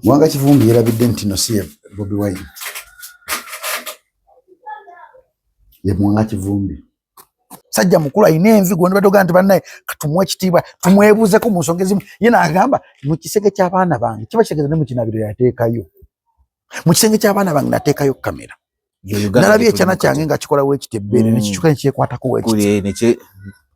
Mwanga Kivumbi yerabidde nti no si Bobi Wine. Ye Mwanga Kivumbi. Sajja mukulu ayina envigo ne badoga nti bannaye katumuwe ekitiibwa tumwebuuzeko mu nsonga ezimu. Ye n'agamba mu kisenge ky'abaana bange kiba kitegeeza ne mu kinabiro yateekayo. Mu kisenge ky'abaana bange nateekayo kamera. Nalabye ekyana kyange nga kikola weekiti ebbeere nekikyuka nekyekwatako weekiti.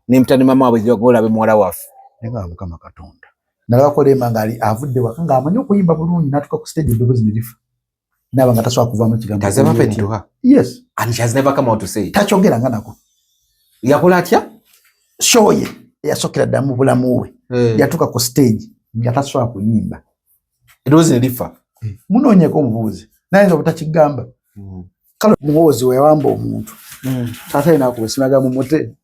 N'emutane mama waabwe gy'ogolabe muwala waffe. Nenga Mukama Katonda. Nalaba emanga ali avudde waka ng'amanyi okuyimba bulungi n'atuuka ku stage eddoboozi ne lifa. N'aba nga tasobola kuvaamu ekigambo. Has ever happened to her? Yes. And she has never come out to say it. Takyogera nga nako. Yakola atya? Show ye eyasokera ddala mu bulamu bwe. Yatuuka ku stage nga tasobola kuyimba. Eddoboozi ne lifa. Munoonyeko omubuuzi. Nayinza obutakigamba. Kale muwozi wewamba omuntu. Taata yina akubesinaga mu mute.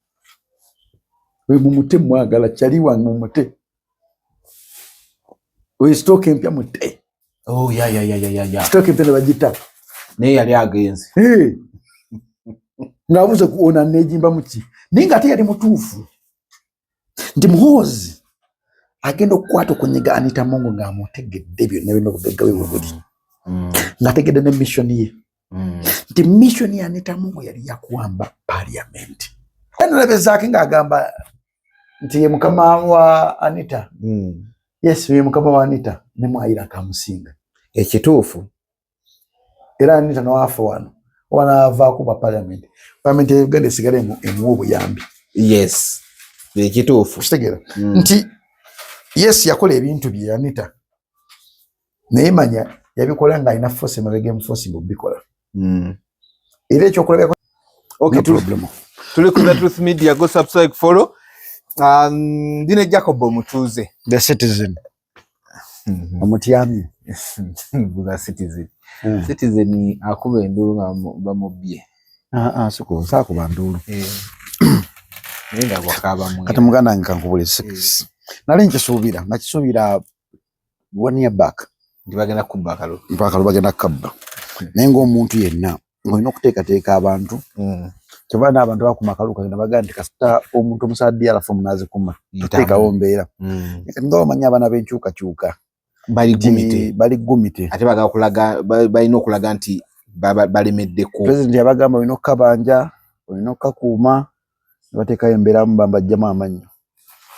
We mumute mwagala chali wange mumute. We stoke mpya mute. Oh yeah. Stoke mpya bajita. Ne yali agenzi. Ngabuze kuona nejimba muki. Ninga ate yali mutuufu. Ndi muhozi. Agenda okukwata okunyiga Anita Mongo ng'amutegedde byonna bino obugagga bwe buli. Ng'ategedde ne mission ye. Nti mission ya Anita Mongo yali yakuwamba parliament. Nalabezzaako ng'agamba nti ye mukama wa Anita. Yes, ye mukama wa Anita ne mwayira akamusinga. Ekituufu. Era Anita n'afa wano. Wanaava kuba parliament. Parliament y'Uganda esigale emuwa obuyambi. Yes. Ekituufu. Kitegeera. Nti yes yakola ebintu bye Anita. Naye manya yabikola ng'alina force emabega emuforcing okubikola. Era ekyokulabako. Okay, problem. Tuli ku Truth Media, go subscribe, follow. Dine Jacob Mutuze. The Citizen. Omutiami. The Citizen. Citizen ni akube enduru bamubye. Siko sako banduru. Nenga wakaba mu. Kati muganda nkankubule 6. Nali nkisuubira, nakisuubira 1 year back. Ndibagenda kubba kalo. Mpaka bagenda kabba. Nenga omuntu yenna ng'olina okuteekateeka abantu. Kyobana abantu bakumakaluka ngenda baganda nti kasita omuntu omusadde alafu munaze kuma. Tuteekawo mbeera. Nga bamanya abaana b'enkyukakyuka. Bali gumite. Ate baga okulaga balina okulaga nti balemeddeko. President yabagamba olina okukabanja, olina okukakuuma, ne bateekayo embeera mu bambajjamu amannyo.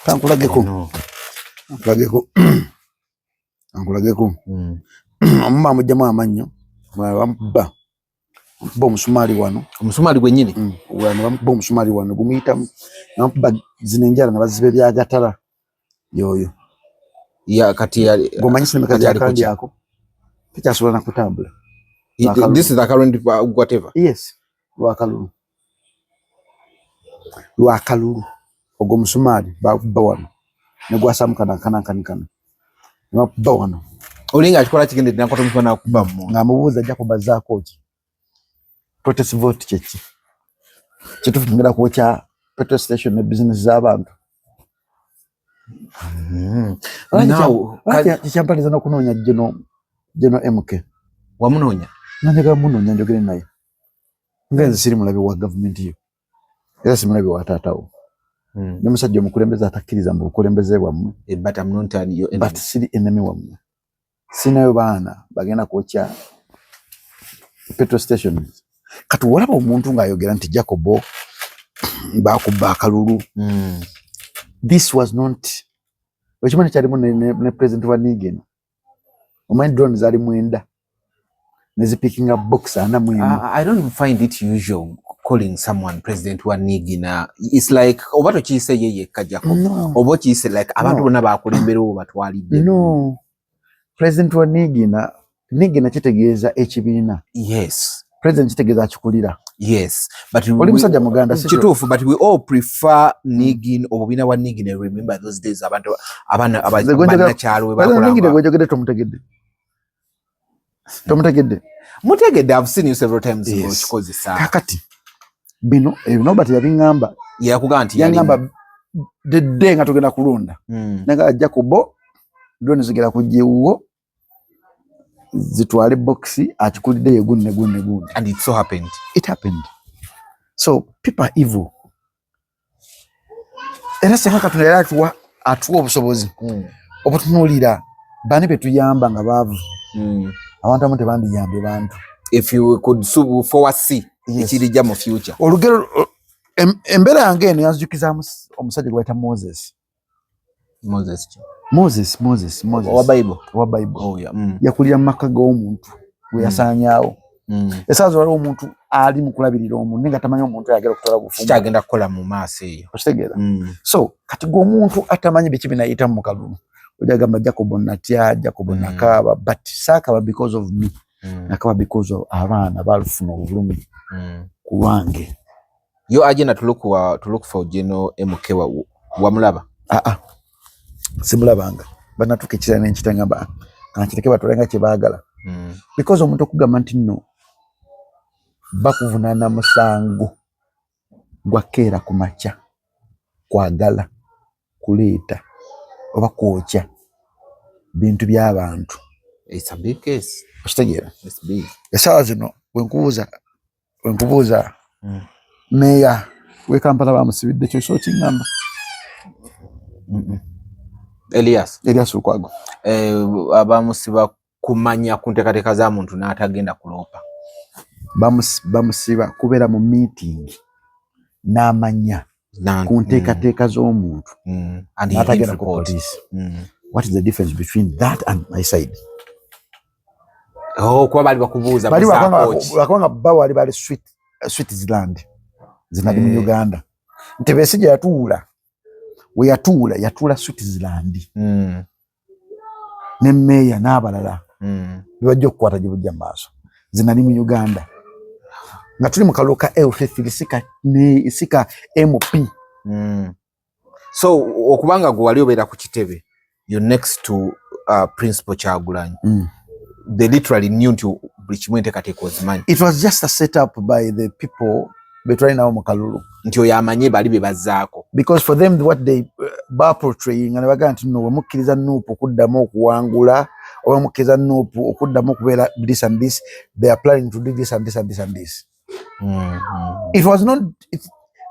Kankulageko. Ankulageko. Omumma amugjamu amannyo. Bamubba. Omusumaali wano. Omusumaali gwennyini? Wano bamubba omusumaali wano gumuyitamu. Bamubba zino enjala ne baziba ebyagatala. Yoyo. Ya kati ya gomanyi sinema kati kandi yako. Pikyasobola na kutambula. This is the current whatever. Yes. Lwakalulu. Ogwo omusumaali babubba wano. Ne gwasamukana kana. Bamubba wano. Olinga akikola kigende nakwata omusumana kubba mu. Ng'amubuuza ajja kubazaako ki. Protest vote kyeki. Kitufunira kwokya petrol station ne business z'abantu. Now, kichampaliza n'okunoonya Geno MK. Wamunoonya? Nanjaga munoonya njogere naye. Ngenze siri mulabe wa government yo. Era si mulabe wa taatawo. Ne musajja omukulembeze atakkiriza mu bukulembeze bwammwe. But I'm not your enemy. But siri enemy wammwe. Sinayo baana bagenda kwokya petrol stations. Kati walaba omuntu ng'ayogera nti Jacobo bakubba akalulu. This was not. Okimanyi kyalimu ne president wa Nigin. Omanyi drone zali mwenda. Nezi picking up box ana mwenda. I don't find it usual calling someone president wa Nigin. It's like obato kiyise yeye kajjako. Obo kiyise like abantu bonna bakulembera obo batwalidde. No. President wa Nigin kitegeeza ekibiina. Yes. President kitegeeza akikulira. Yes, but musajja muganda kituufu, but we all prefer Nigin obubina wa Nigin and remember those days abana kyalo bakola. Nigin gwejogede tomutegedde. Mutegedde, I've seen you several times ago chikozi sana. Kakati bino but yabingamba. Yakugamba nti yangamba dedde nga tugenda kulonda. Nanga ajja kubo drone zigera kujjewuwo. Zitwale boxi akikulide yegunne. And it so happened. It happened. So people are evil. Era se haka tunera atuwa obusobozi. Obutunulira bani betuyamba nga baavu abantu abamu tebandiyambe bantu. If you could foresee ekirijja mu future. Olugero embeera yange eno yanzijukiza omusajja gwe bayita Moses wa Bible. Oh, yeah. Yakulira mu maka g'omuntu gwe yasaanyaawo. Esaazo waliwo omuntu ali mu kulabirira omuntu naye nga tamanyi omuntu ayagala okutwala bufumbo. Kikyagenda kukola mu maaso eyo. Okitegeera? So kati gw'omuntu atamanyi biki binayita mu kalulu. Ojja gamba Jacob natya, Jacob nakaaba, but saakaaba because of me. Nakaaba because of abaana balufuna obulumi ku lwange. Yo agenda to look for General MK wamulaba? Simulabanga. Banatuka ekirala n'ekitangamba ankiteke batulenga kye baagala. Because omuntu okugamba nti nno bakuvunaana musango gwa keera ku makya kwagala kuleeta oba kwokya bintu by'abantu. It's a big case. Okitegeera? It's big. Esaawa zino wenkubuuza meya w'e Kampala bamusibidde kyo so kingamba. Elias Lukwago. Abamusiba kumanya ku nteekateeka za muntu n'atagenda kuloopa. Bamusiba kubeera mu meeting n'amanya ku nteekateeka z'omuntu n'atagenda ku police. What is the difference between that and my side? Kuba bali bakubuuza bakubanga bawali bali Switzerland zinali mu Uganda. Nti Besigye yatuula we yatuula Switzerland ne meya n'abalala bibajja okukwata gye bujja maaso zinali mu Uganda nga tuli mu kalulu ka L3 sika MP. So okubanga gwe wali obeera ku kitebe, you're next to Principal Kyagulanyi. They literally knew to buli kimu enteekateeka ozimanyi. It was just a set up by the people betwali nawo mu kalulu nti oyo amanye bali be bazzaako, because for them what they portraying and baga nti no bamukkiriza Nuupu okuddamu okuwangula oba bamukkiriza Nuupu okuddamu okubeera this and this, they are planning to do this and this and this and this. It was not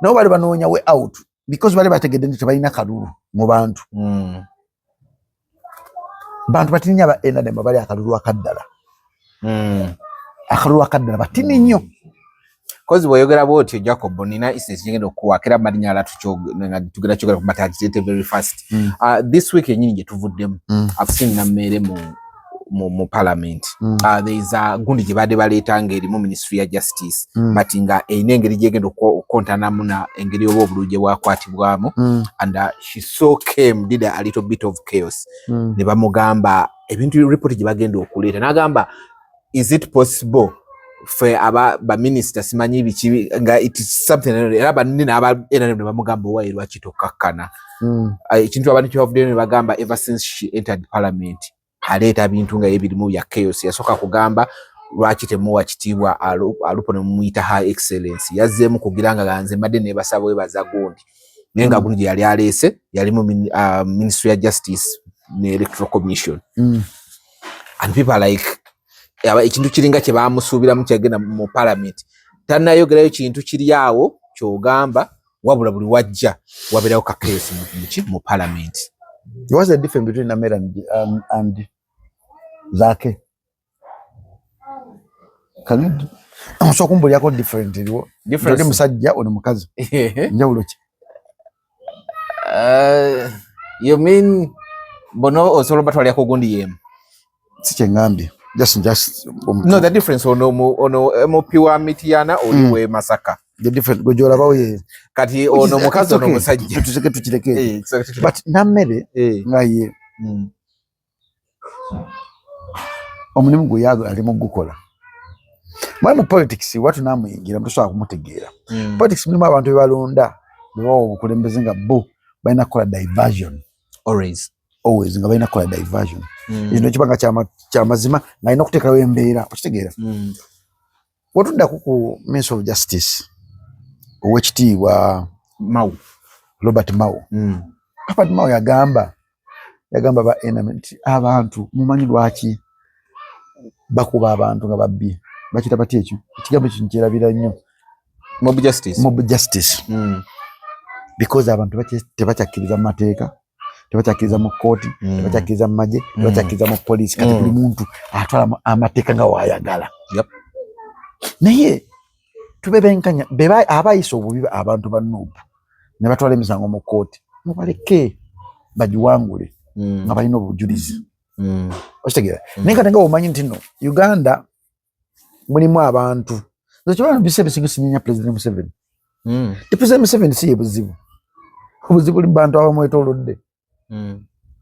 nobody banoonya way out because bali bategedde nti tebalina kalulu mu bantu. Bantu batini aba NRM bali akalulu akaddala. Akalulu akaddala batini nnyo. Kozi bweyogera bwotyo Jacob nina ise kigenda okuwakira malinya ala nga tugenda kyogera ku matagite very fast. This week enyini gye tuvuddemu I've seen na mmere mu parliament. There is a gundi gye badde baleeta ngeri mu ministry ya justice but nga eyina engeri gyegenda okukontanamu na engeri oba obuluje bwakwatibwamu and she so came did a little bit of chaos. Ne bamugamba ebintu report gye bagenda okuleeta n'agamba is it possible fe aba ba minister simanyi biki nga it is something era banini aba NRM bamugamba wayi lwaki tokkakkana ekintu abantu kyavudde ne bagamba ever since she entered parliament aleeta bintu nga ebirimu ya chaos. Yasoka kugamba lwaki temuwa kitiibwa alupo ne muyita high excellence yazzeemu kugira nga ganze mbadde ne basaba webaza gundi naye nga gundi yali aleese yali mu ministry ya justice ne electoral commission and people are like ekintu kiringa kye bamusuubiramu kyagenda mu parliament tannayogerayo kintu kiri awo kyogamba wabula buli wajja wabeerawo ka chaos mu parliament. What's the difference between Namera and Zake? Kan so kumbulyako different iliwo different musajja ono mukazi njawulo ki? You mean bono osolo batwali yako gundi yemu siche ngambi just no the difference ono MP wa Mitiana oliwe Masaka the different gojola bawo ye kati ono mukazi ono musajja tukireke but Namere ngaye omulimu gwe yago ali mu gukola mu politics watu namuyingira mtusobola kumutegeera politics mulimu abantu bebalonda bebawa obukulembeze nga bo balina kukola diversion always nga balina kukola diversion ekyo kibanga kyamazima nga alina okuteekerawo embeera okitegeera wotuddaku ku Minister of Justice owekitiibwa Robert Mao yagamba ba enemy abantu mumanyi lwaki bakuba abantu nga babbi bakita bati ekyo ekigambo kino kyerabira nnyo mob justice because abantu tebakyakkiriza mu mateeka tebakyakiriza mu kooti, tebakyakiriza mu magye, tebakyakiriza mu poliisi. Kati buli muntu atwala amateeka nga waayagala. Naye tubebenkanya abayisa obubi abantu ba Nuupu ne batwala emisango mu kooti, mubaleke bagiwangule nga balina obujulizi. Okitegeera? Naye kati nga omanyi nti no Uganda mulimu abantu ekibala bise bisinga sinyinya President Museveni. President Museveni si ye buzibu. Obuzibu buli bantu abamwetoolodde.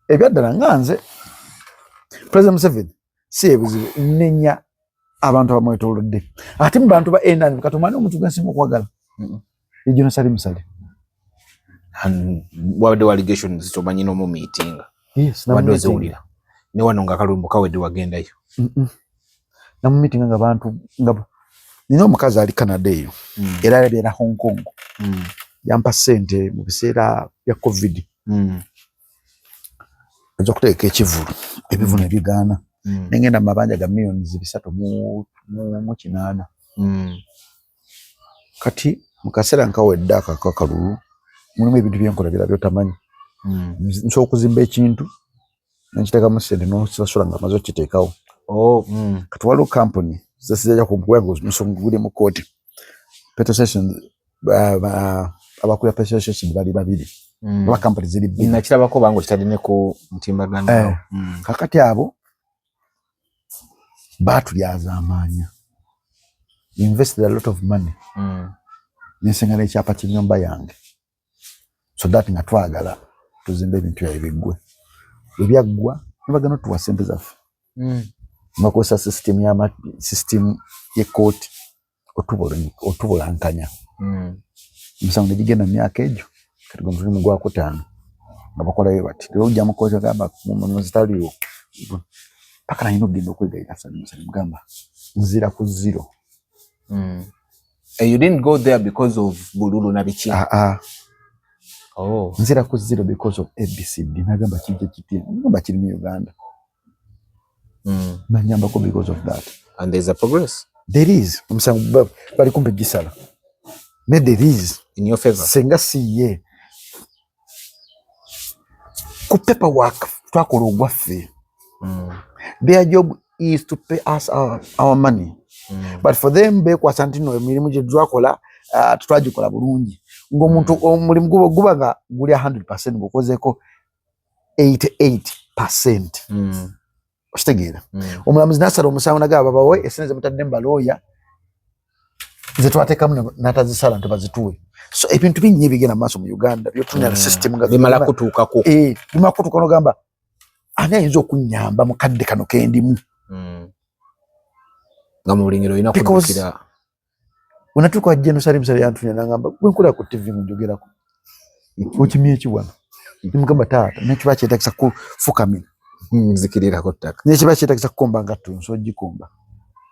Ebyaddala nga nze President Museveni si ye buzibu, nnenya abantu abamwetoolodde. Ate mu bantu ba NRM kati omanye omuntu gwensinga okwagala Regional Salim Saleh. Wabadde allegations tomanyi n'omu meeting. Yes, wabadde ozewulira ne wano nga kalumbu kawedde wagendayo. Namu meeting nga bantu nga nina omukazi ali Canada eyo era yabeera Hong Kong. Yampa ssente mu biseera bya COVID. Ajja kuteeka ekivulu, ebivulu ne bigaana. Nengenda mu mabanja ga millions 3.8. Kati mu kaseera nkawedde akakalulu mulimu ebintu byenkolabira byotamanyi. Nsobola okuzimba ekintu nekiteekamu ssente n'osasula nga amaze okiteekawo. Kati waliwo kampuni zesijja kumugwanga omusonga guli mu kooti. Petrol station abakulira petrol station bali babiri. Aba kampuni ziri bbiri. Nakirabako bango kitadine ku mutimbagano. Kakati abo batulyaza amaanya. Invested a lot of money. Nisengana ekyapa ky'ennyumba yange. So that nga twagala tuzimbe ebintu ebiggwe. Ebyaggwa nibagana tuwa ssente zaffe. Makosa system y'ekkooti otubulankanya. Musango ne gigenda myaka egyo kati gwe mulimu gwakutaano nga bakolayo bati lero ojja mu kkooti agamba mu zitaliiwo paka nalina okugenda okwegayira mugamba nzira ku zero. You didn't go there because of Bululu na biki? Nzira ku zero because of ABCD. Nagamba kijja kitya ngamba kiri mu Uganda. Nanyambako because of that. And there's a progress. There is. Musango bali kumpe gisala. But there is. In your favor. Senga siye. Ku paperwork twakola ogwaffe. Their job is to pay us our money. But for them bekwasa ntino emirimu gye twakola tutwagikola bulungi. Ng'omuntu omulimu guba nga guli 100% gukozeko 88%. Okitegeera. Omulamuzi n'asala omusango nagamba babawe esente ze mutadde mu balooya ze twateekamu n'atazisala ntibazituwe. So ebintu bingi bigenda maaso mu Uganda byotunira system nga bimala kutuukako. Bimala kutuuka n'ogamba ani ayinza okunnyamba mu kadde kano kendimu. Nga mu bulingiro olina kuddukira. Wenatuuka wa General Salim Saleh yantunya n'agamba gwe nkola ku TV munjogerako. Okimye ekiwano. Nimugamba taata nekiba kyetakisa kufukamira. Zikirirako ttaka. Nekiba kyetakisa kukomba ngatto nsogikomba.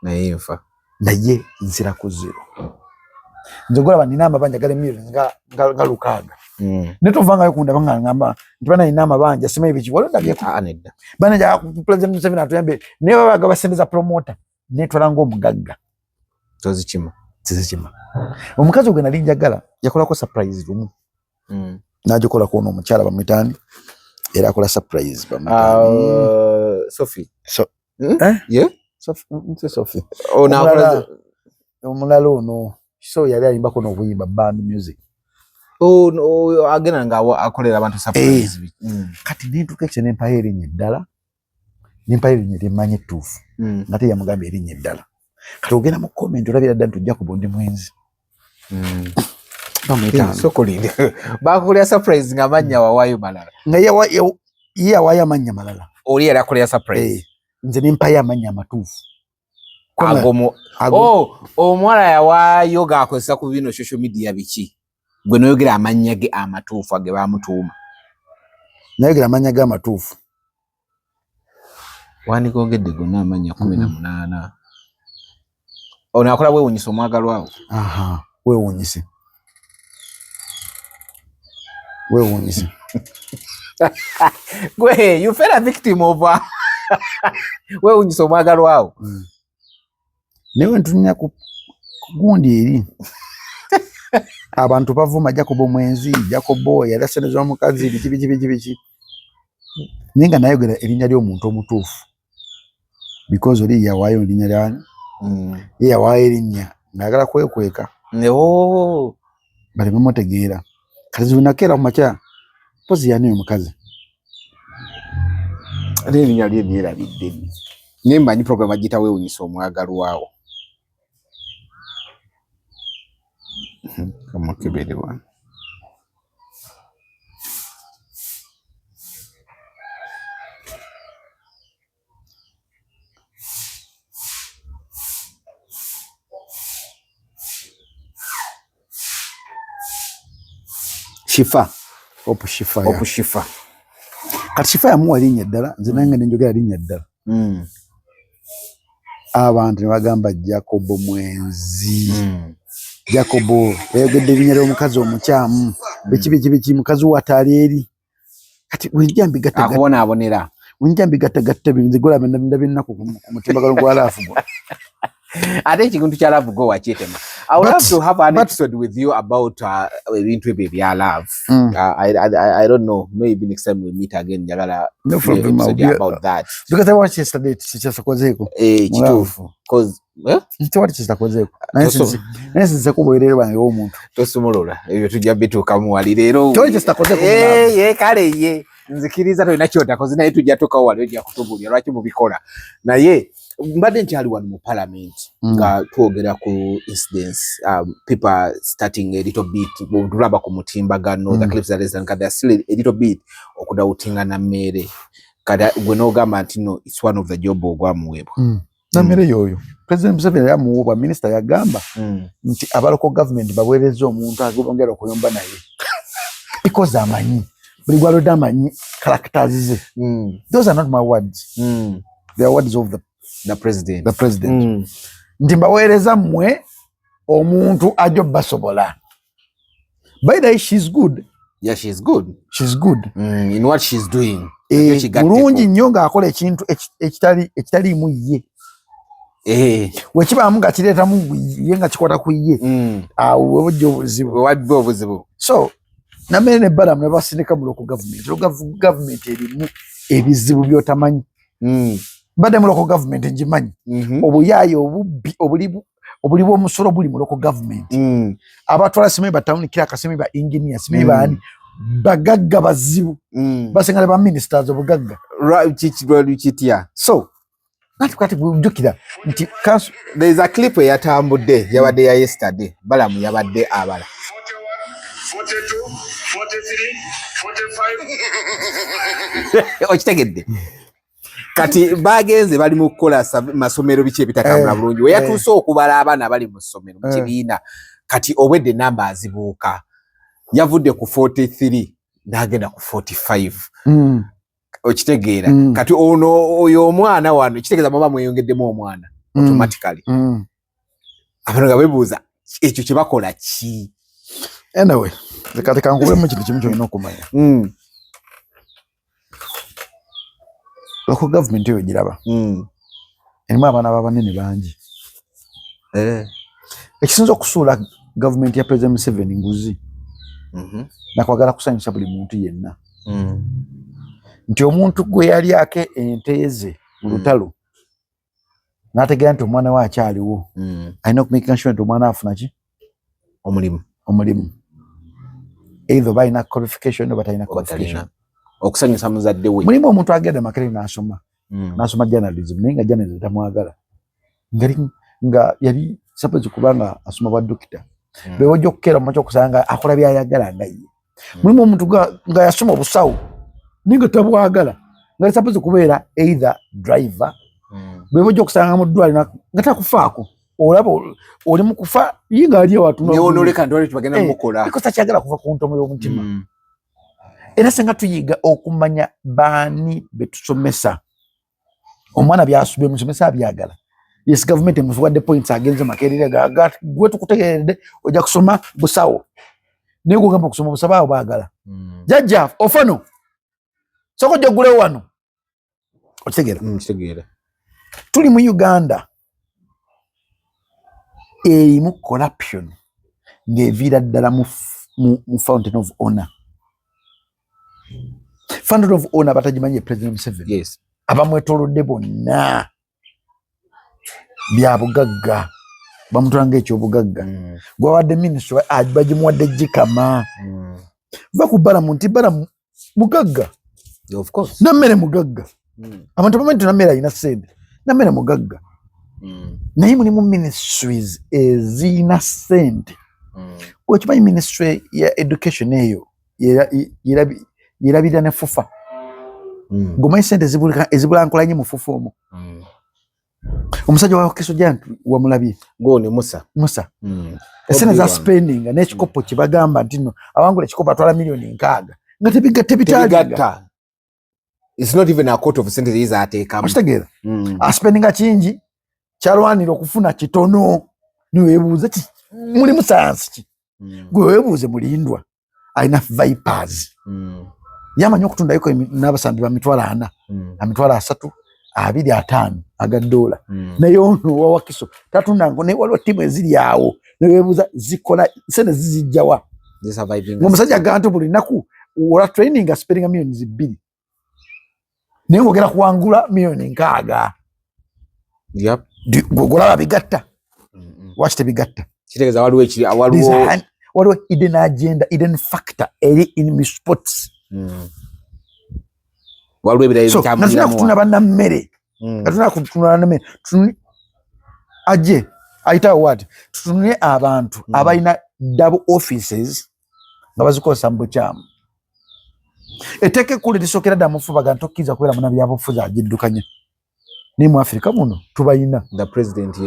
Naye nfa. Naye nzira ku zero. Njogola banina amabanja gali millions nga lukaaga. Netovanga kunda bangamba ntibana ina amabanja sima ibiki walo ndabye ku anedda. Bana ja President Museveni atuyambe ne babaga basendeza promoter netwala ngo omugagga. Tozikima. Omukazi ogwe nali njagala yakola ko surprise lumu. Najokola ko omukyala bamitani era akola surprise bamitani. Sophie. Yeah? Sophie. Nakola omulalo no. So yali ayimbako no buyimba band music. No agena nga akolera abantu surprise. Kati nintuka ekyo n'empaya erinnya eddala. N'empaya erinnya lyemmanye ettuufu. Ngate yamugamba erinnya eddala. Kati ogenda mu comment olabira dda ntujja ku bondi mwenzi. Sokolinde. Bakolera surprise nga mannya wawayo malala. Nga ye awaayo amannya malala. Oli era akolera surprise. Nze n'empaya amannya amatuufu. Omuwala yawaayo gaakozesa ku bino social media biki? Gwe noyogera amannya ge amatuufu ge baamutuuma. Nayogera amannya ge amatuufu. Wandika ogedde gonna amannya 18. Ono akola weewuunyisa omwagalwawo. Weewuunyise. Gwe, you fell a victim of weewuunyisa omwagalwawo. Newe ntunya ku gundi eri. Abantu bavuma Jacobo mwenzi, Jacobo yalaseneza omukazi biki. Ninga nayogera erinnya ly'omuntu omutuufu because oli yawaayo erinnya lyani ye yawaayo erinnya ng'ayagala kwekweka baleme mutegeera kati zibinakeera ku makya pozi yani omukazi erinnya lye lyerabidde naye mmanyi program agiyita weewunyisa omwagalwawo kamukeberewa Shifa Shifa kati Shifa yamuwa linnya ddala nze nange nenjogera linnya ddala abantu ne bagamba Jacob Mwenzi Jacob yayogedde linnya ly'omukazi omukyamu biki mukazi wataali eri kati wenjambi gattaabonera binzigula binaku ku mutimbagalo gwa laafu gwa ate ekintu kya love go wakyetema. I would love to have an episode with you about ebintu ebyo bya love. I don't know, maybe next time we meet again njagala no problem about that because I watched yesterday kichasakozeko kituufu cause ntiwali kichasakozeko nese kubwerere bange omuntu tosumulula ebyo tujja bituuka muwali leero toli kichasakozeko kale ye nzikiriza tolina kyotakoze naye tujja tukawo wali ojja kutubulira lwaki mubikola naye mbadde nkyali wano mu parliament nga twogera ku incidents people starting a little bit tulaba ku mutimbagano the clips that is and they're still a little bit okudawutinga na mmere kada gwe n'ogamba nti no it's one of the job ogwamuweebwa na mmere yoyo president Museveni yamuweebwa minister yagamba nti abaloko government baweereza omuntu agongera okuyomba naye because amanyi buli gwalodde amanyi characters ze those are not my words they are words of the president nti mbaweereza mmwe omuntu ajo basobola by the way she's good in what she's doing mulungi nnyo ng'akola ekintu ekitaliimu ye wekibaamu nga kireetamu ye nga kikwata ku ye awo webujja obuzibu so nammere ne balamu ne basindika mu local government erimu ebizibu by'otamanyi mbadde mu local government ngimanyi obuyaayi obuli bw'omusolo buli mu local government abatwala simanyi ba town clerk simanyi ba engineer simanyi baani bagagga bazibu basengale ba ministers obugagga kitya so nati kwati bujukira nti there is a clip eyatambudde yabadde ya yesterday balamu yabadde abala 42, 43, 45 okitegedde kati bagenze bali mu kukola masomero biki ebitakambula bulungi we yatuuse okubala abaana bali mu ssomero mu kibiina kati obwedde namba azibuuka yavudde ku 43 n'agenda ku 45 okitegeera kati ono oyo omwana wano kitegeeza baba mweyongeddemu omwana automatically abantu nga bebuuza ekyo kye bakola ki anyway kati kankubemu kintu kimu kyolina okumanya local government eyo giraba erimu abaana b'abanene bangi ekisinza okusuula government ya president Museveni nguzi nakwagala kusanyusa buli muntu yenna nti omuntu gwe yalyako ente ze mu lutalo n'ategeera nti omwana we akyaliwo alina okumakinga sure nti omwana afuna ki omulimu either balina qualification oba talina qualification okusanyusa muzadde we mulimu omuntu agenda Makerere n'asoma journalism naye nga journalism tamwagala nga yali suppose kubanga asoma bwa dokita bewojja okukeera mu makya okusanga akola byayagala nga ye mulimu omuntu nga yasoma obusawo naye nga tabwagala nga suppose kubeera either driver bewojja okusanga mu ddwaliro nga takufaako olaba oli mu kufa ye nga ali awatunonoleka ndwale tubagenda mukola because takyagala kuva ku ntomo y'omutima era senga tuyiga okumanya baani betusomesa omwana byasubye musomesa abyagala yes government emufuwadde points agenze Makerere gwe tukutegeredde ojja kusoma busawo naye gugamba kusoma busawo abo baagala jajja ofano soko jogule wano okitegeera tuli mu Uganda erimu corruption ng'eviira ddala mu fountain of honor Fund of honor batajimanyi President Museveni. Yes. Abamwetolodde bonna bya bugagga bamutwanga ekyo bugagga gwawadde ministry bagimuwadde jikama va ku Balamu nti Balamu mugagga of course nammere mugagga abantu bamanyi nammere alina ssente nammere mugagga naye mulimu ministries ezirina ssente okimanyi ministry ya education eyo yerabirira ne fufa ngomanyi ssente ezibulankulanyi mu fufa omwo omusajja wa Kiso Jantu wamulabye ngone Musa esene za spending n'ekikopo kibagamba nti no awangula ekikopo atwala milioni 6 nga tebigata. It's not even a quote of sentence is ateekamu kitegeera spending kingi kyalwanira okufuna kitono niweebuuze ki mulimu science ki gwe weebuuze mulindwa alina vipers yamanyi okutunda yuko n'abasambi ba mitwalo 4 amitwalo 3 2.5 aga dola naye ono wa Wakiso tatunda ngo ne waliwo timu eziri awo neweebuuza zikola sene zizijjawa omusajja agantu buli naku ola training spending millions 2 naye ngogera kuwangula milioni 6 yep golaba bigatta watch tebigatta kitegeeza waliwo hidden agenda hidden factor eri in sports waliwo ebirala natuna kutuna bannammere natuna kutuna bannammere aje ayitawo wati tutunule abantu abalina double offices nga bazikozesa mu bukyamu etteka ekkulu lisokera ddala mufuba ga ntokkiza kubeera muna byabufuzi agiddukanya naye mu Africa muno tubayina the president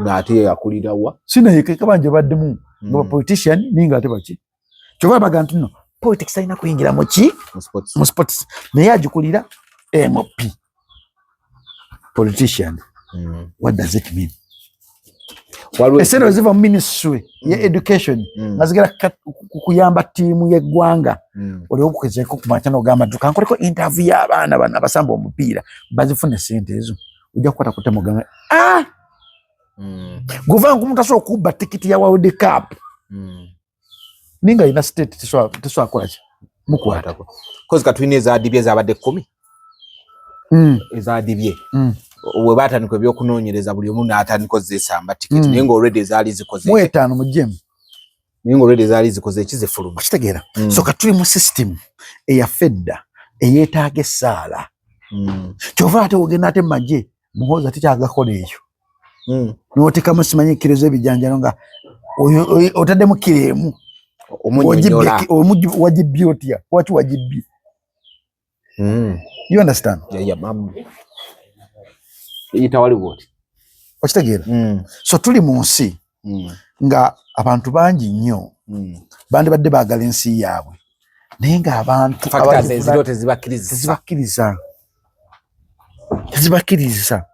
ate yakulira wa sinayekeka banje baddemu nga politician ninga ate baki kyova baga nti no politics alina kuyingira mu sports naye agikulira MOP politician what does it mean esene ziva mu ministry ya education nga zigera kuyamba tiimu y'eggwanga oliwo okukezeko kumakya n'ogamba dduka nkoleko interview y'abaana bano abasamba omupiira bazifune sente ezo ojja kukwata kutema ogamba guvanga omuntu asobola okubba tikiti ya World Cup ninga alina state tesobola kukolaki mukwatako kozi katulina ezadibye ezabadde 10 ezadibye we batandika ebyokunoonyereza buli omu n'atandika ozesamba tikiti naye nga already ezaali zikoze mu 5 mu gym naye nga already ezaali zikoze ekizifuluma kitegeera so katuli mu system eya fedda eyeetaaga essaala kyova ate ogenda ate magye muhooza tekyagakola eyo n'oteekamu simanyiikirizo ebijanjalo nga otaddemu kiremu wagibbye otya waki wagibbye you understand okitegeera so tuli mu nsi nga abantu bangi nnyo bandibadde baagala ensi yaabwe naye nga abantu tezibakkiriza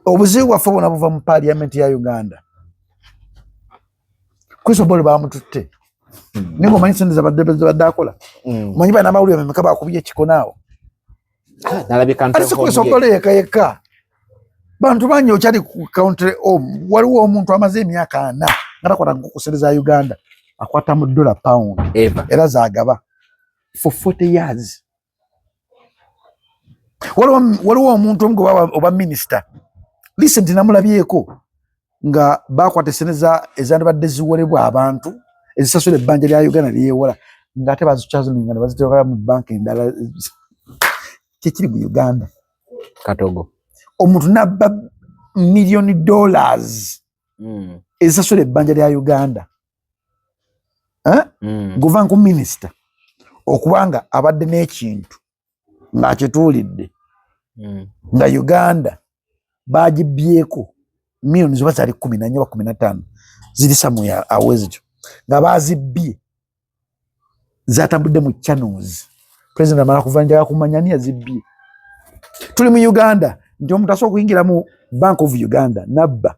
obuzibu bwaffe bwonna buva mu paliamenti ya Uganda Chris Obolo bamututte naye ng'omanyi sente zabadde akola omanyi balina amawulire memeka bakubye ekikonaawo ate si Chris Obolo yekka bantu bangi okyali ku country home waliwo omuntu amaze emyaka 4 nga takwata nkukusereza Uganda akwata mu £pound era zaagaba for 40 years waliwo omuntu omu oba minister recent namulabyeko nga bakwata esene ezandibadde ziwolebwa abantu ezisasula ebbanja lya Uganda lyewola nga ate bazikyazoninga ne baziteekera mu banka endala kyekiri mu Uganda katogo omuntu nabba $millions ezisasula ebbanja lya Uganda guva nku minisita okubanga abadde n'ekintu ng'akituulidde nga Uganda bagibyeko millions oba zaali 14 oba 15 ziri somewhere awezityo nga bazibbye zatambudde mu channels president amala kuva njagala kumanya ani yazibbye tuli mu Uganda nti omuntu asobola okuyingira mu Bank of Uganda nabba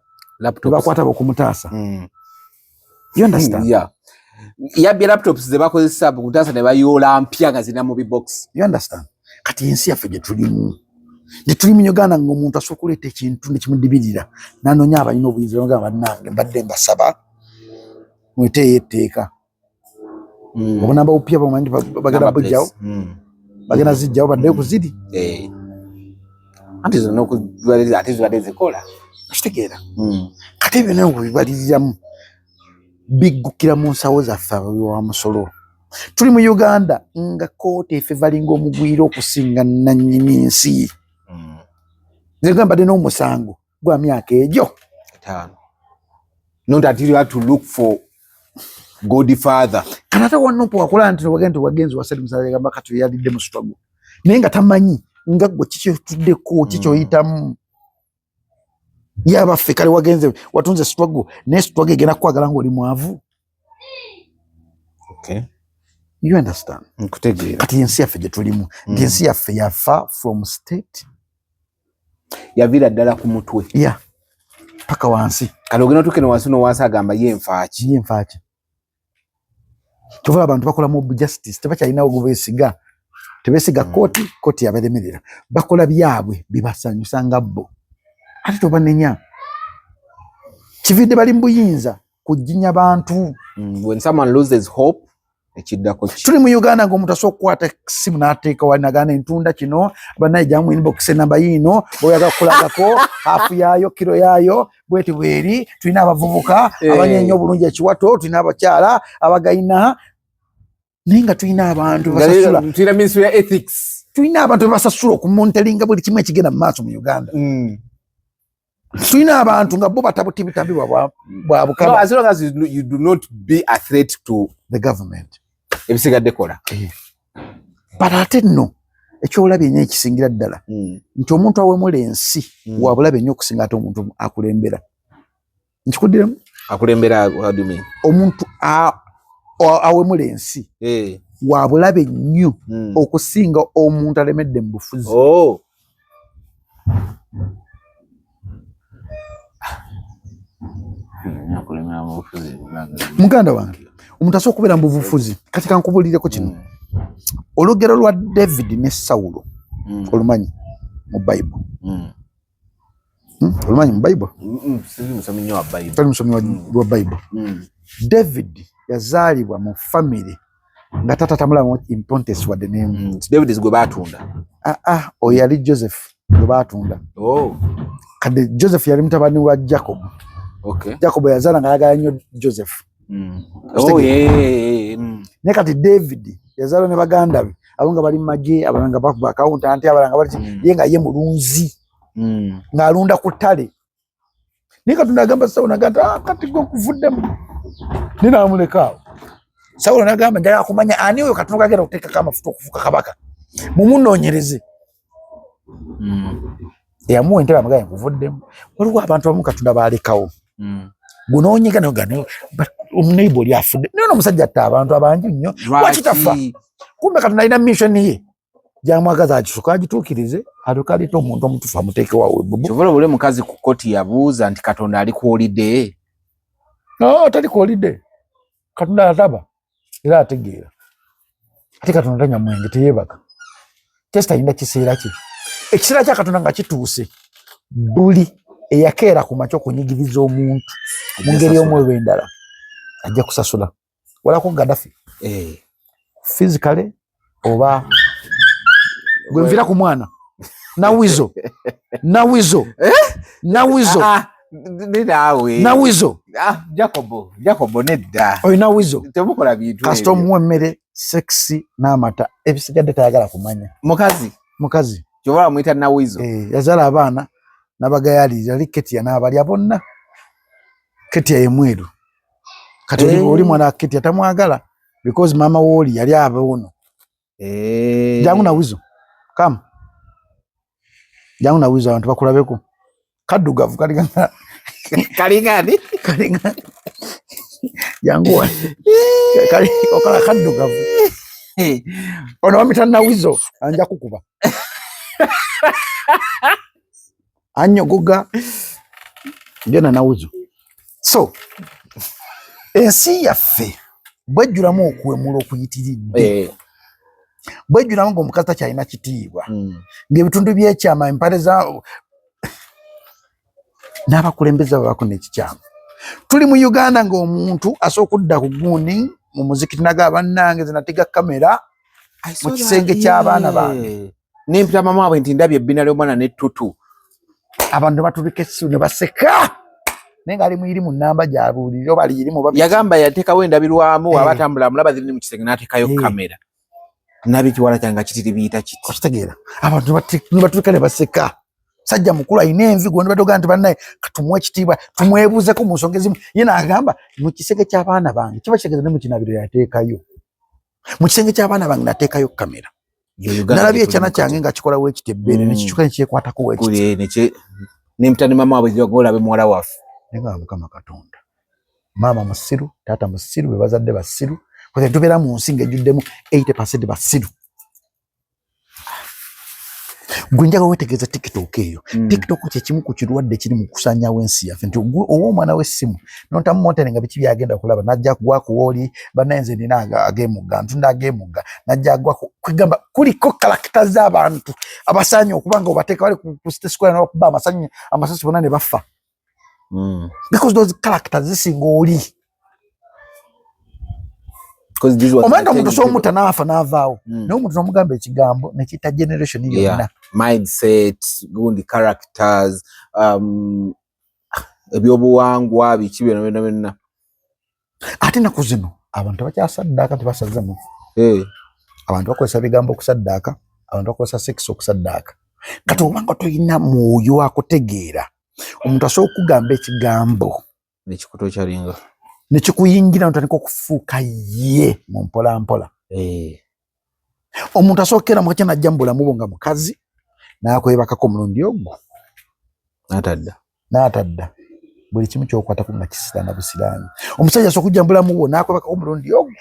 bakwata bokumutaasa you understand yabbye laptops ze bakozesa bukutaasa ne bayoola mpya nga zirina mu bibox you understand kati ensi yaffe gye tulimu tuli mu Uganda ng'omuntu asobola okuleeta ekintu ne kimudibirira n'anoonya abalina obuyinza nga bannange mbadde mbasaba mweteeyo etteeka obunamba upya bamanyi bagenda bujjawo bagenda zijjawo baddeyo kuziri anti zino okubaliriza ate zibadde zikola kitegeera kati ebyo nayo bibaliriramu biggukira mu nsawo zaffe abawiwa musolo tuli mu Uganda nga kooti efe valinga omugwira okusinga nannyini nsi nze mbadde n'omusango gwa myaka egyo 5 not until you have to look for Godfather kanata wanopo wakola nti wagenzi wasali musala gamba kati yalidde mu struggle naye nga tamanyi nga gwe kiki tuddeko kiki oyitamu yabaffe kale wagenze watunze struggle naye struggle egenda kukwagala ng'oli mwavu. Okay. You understand? Nkutegeera. Kati ensi yaffe gye tulimu nti ensi yaffe yafa from state yavira ddala ku mutwe paka wansi kale ogenda tukene wansi n'owansi agamba ye nfaaki kyova abantu bakola mob justice tebakyalinawo gwe tebesiga kooti yabaremerera bakola byabwe bibasanyusa nga bo ate tobanenya kividde bali mu buyinza kujjinya bantu. When someone loses hope ekiddako tuli mu Uganda ng'omuntu asobola okukwata simu n'ateeka wanagana entunda kino banaye jamu inbox enamba yino bw'oyagala kukulagako hafu yaayo kiro yaayo bweti bweri. Tulina abavubuka abanyeenya obulungi ekiwato, tulina abakyala abagayina naye nga tulina abantu basasula, tulina ministry ya ethics, tulina abantu basasula okumontelinga buli kimu ekigenda mu maaso mu Uganda. Tulina abantu nga bo batabutibitambibwa bwa bukaba. No, as long as you do not be a threat to the government. Ebisigadde kola. But ate nno ekyolabye nnyo ekisingira ddala nti omuntu awemula ensi wabulabe nnyo okusinga ate omuntu akulembera. Nkikuddiremu? Akulembera, how do you mean? Omuntu awemula ensi wabulabe nnyo okusinga omuntu alemedde mu bufuzi. Muganda wange omuntu asobola okubeera mu bufuzi. Kati kankubulireko kino olugero lwa David ne Sawulo olumanyi mu Bible. Olumanyi mu Bible? Tali musomi wa Bible. David yazaalibwa mu family nga tata tamulamu importance wadde nemu. David is gwe baatunda. Oyo yali Joseph gwe baatunda. Kade Joseph yali mutabani wa Jacob. Jacob yazaala nga ayagala nnyo Joseph. Ne kati David yazaala ne baganda be abo nga bali mu magye, abalala nga bakuba accountant, abalala nga bali ye nga ye mulunzi ng'alunda ku ttale. Naye Katonda agamba Sawulo nagamba kati gwe okuvuddemu ne naamuleka awo. Sawulo nagamba njagala kumanya ani oyo Katonda kagenda okuteekako amafuta okufuuka kabaka mumunoonyereze. Eyamuwa entebe amugamba nkuvuddemu. Waliwo abantu abamu Katonda baalekawo gunoonyiga nogano omuneighbor oli afudde naye omusajja atta abantu abangi nnyo wakitafa. Kumbe Katonda alina mission ye gyamwagaza akisuka agituukirize alyoke aleete omuntu omutuufu amuteeke wawe. Kyovola buli mukazi ku kkooti yabuuza nti Katonda ali ku holiday. Tali ku holiday. Katonda ataba era ategeera. Ate Katonda tanywa mwenge teyeebaka. Kyesi talina kiseera kye. Ekiseera kya Katonda nga kituuse buli eyakeera ku makya okunyigiriza omuntu mu ngeri y'omwewo endala ajja kusasula. Walako Gaddafi physically oba gwe nvira ku mwana Nawizo Jacob nedda oyo Nawizo temukola bintu kasita omuwa emmere sexy n'amata ebisigadde tayagala kumanya. Mukazi kyovola muyita Nawizo yazaala abaana n'abagayalirira ali Ketia n'abalya bonna. Ketia ye mweru. Kati oli mwana Ketia tamwagala because mama wooli yali abawono. Jangu Nawizo come jangu Nawizo abantu bakulabeko kaddugavu kalingani jangu kali okala kaddugavu ono wamita Nawizo anja kukuba anyogoga ngena Nawizo. So ensi yaffe bwejjulamu okuwemula okuyitiridde bwejjulamu ng'omukazi takyalina kitiibwa ng'ebitundu by'ekyama empale za n'abakulembeze babako n'ekikyamu. Tuli mu Uganda ng'omuntu asobola okudda ku gundi mu muzikiti naga bannange zinatega kamera mu kisenge ky'abaana bange nempita mama waabwe nti ndabye ebbina ly'omwana n'ettutu abantu batulika essubi ne baseka naye nga ali mwiri mu nnamba gy'abuulirira oba liirimu yagamba yateekawo endabirwamu aba atambula mulaba ziri mu kisenge n'ateekayo kamera nabi kiwala kyange kitiri biyita kiti okitegeera abantu ne batulika ne baseka sajja mukulu alina envi gwe ne batoga nti bannaye katumuwe ekitiibwa tumwebuuzeko mu nsonga ezimu ye n'agamba mu kisenge ky'abaana bange kiba kitegeeza ne mu kinabiro yateekayo mu kisenge ky'abaana bange nateekayo kamera nalabye ekyana kyange nga kikola weekiti ebbeere nekikyuka nekyekwatako weekiti nempita ne mama waabwe olabe muwala waffe naye nga Mukama Katonda maama musiru taata musiru be bazadde basiru kwe tubeera mu nsi ng'ejjuddemu 80% basiru gwe njagala wetegeeza TikTok eyo TikTok kyekimu ku kirwadde kiri mu kusanyawo ensi yaffe nti ow'omwana w'essimu nontamu montane nga biki byagenda okulaba najja kugwaku wooli bannaye nze nina ageemugga ntunda ageemugga najja agwaku kwegamba kuliko kalakita z'abantu abasaanye okuba nga obateeka bali ku City Square n'okuba amasasi bonna ne bafa because those characters zisinga oli omwenda omuntu somuta n'afa n'avaawo naye omuntu n'omugamba ekigambo nekiyita generation yonna mindset gundi characters ebyobuwangwa biki byonna byonna ate naku zino abantu bakyasaddaaka tebasazamu abantu bakozesa bigambo okusaddaaka abantu bakozesa sex okusaddaaka kati obanga tolina mwoyo akutegeera omuntu asobola okugamba ekigambo nekikutokyalinga nekikuyingira notandika okufuuka ye mu mpolampola omuntu asookera mu kakya najja mu bulamu bwo nga mukazi nakwebakako omulundi ogwo n'atadda buli kimu kyokwatako nga kisiraana busiraani omusajja asobola okujja mu bulamu bwo nakwebakako omulundi ogwo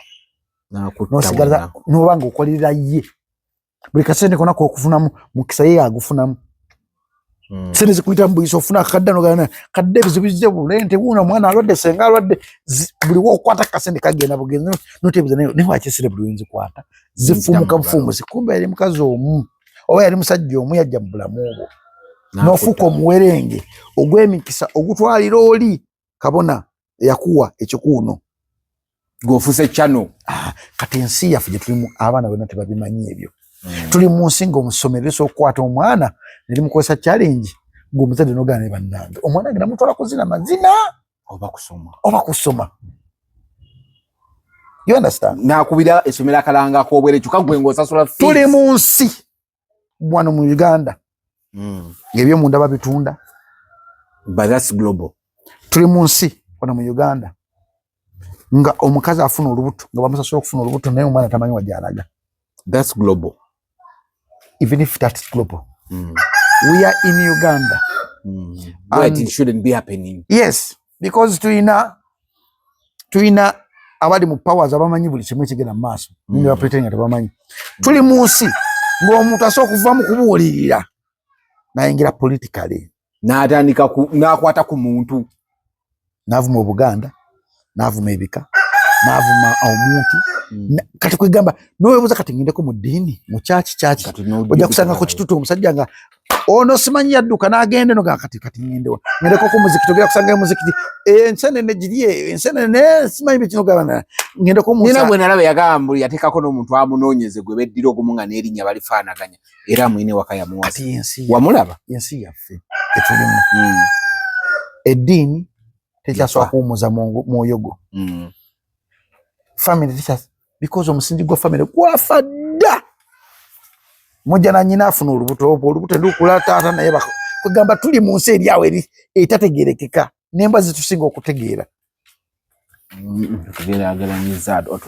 nosigala noba nga okolerera ye buli kasente kona kokufunamu mukisa ye agufunamu sente zikuyita mubuyisa ofuna akadda nogana kadde ebizibu bizze bulente wuno omwana alwadde senga alwadde buli wokwata kasente kagenda bugenzi notebuza naye wakisire buli wenzi kwata zifumuka bufumu zikumba yali mukazi omu oba yali musajja omu yajja mu bulamu obwo n'ofuuka omuwerenge ogw'emikisa ogutwalira oli kabona yakuwa ekikuuno g'ofuuse kyano kati ensi yaffe gye tulimu abaana bonna tebabimanyi ebyo tuli mu nsi ng'omusomero esobola okukwata omwana neri mukozesa challenge ng'omuzadde n'ogaana ne bannange omwana agenda mutwala kuzina mazina oba kusoma you understand nakubira essomero akalanga ak'obwere kyokka gwe ng'osasula fees tuli mu nsi wano mu Uganda ebyomunda babitunda but that's global tuli mu nsi wano mu Uganda nga omukazi afuna olubuto nga bamusasula okufuna olubuto naye omwana tamanyi wajjalaga that's global even if that's global we are in Uganda but it shouldn't be happening yes because tuina abali mu powers abamanyi buli kimu ekigenda mu maaso nindi bapretendinga tebamanyi tuli mu nsi ng'omuntu asobola okuva mu kubuulirira nayingira politically n'atandika n'akwata ku muntu n'avuma Obuganda n'avuma ebika n'avuma omuntu kati kwegamba nowebuuza kati ngendeko mu ddiini mu kyaki ojja kusangako kitutu omusajja nga ono simanyi yadduka n'agende noga kati ngendewo ngendeko ku muzikiti ogera kusangayo muzikiti ensenene giri ensenene simanyi bikino gabana ngendeko nina bwe nalaba yagamba yateekako n'omuntu amunoonyeze gwe beddira ogumu nga n'erinnya balifaanaganya era mwine waka yamuwasa wamulaba ensi yaffe etulimu eddiini tekyasobola kuwumuza mwoyo gwo family teachers because omusingi gwa family gwafa dda mujja na nnyina afuna olubuto ndikula taata naye kwegamba tuli mu nsi eri awo eri etategeerekeka n'embwa zitusinga okutegeera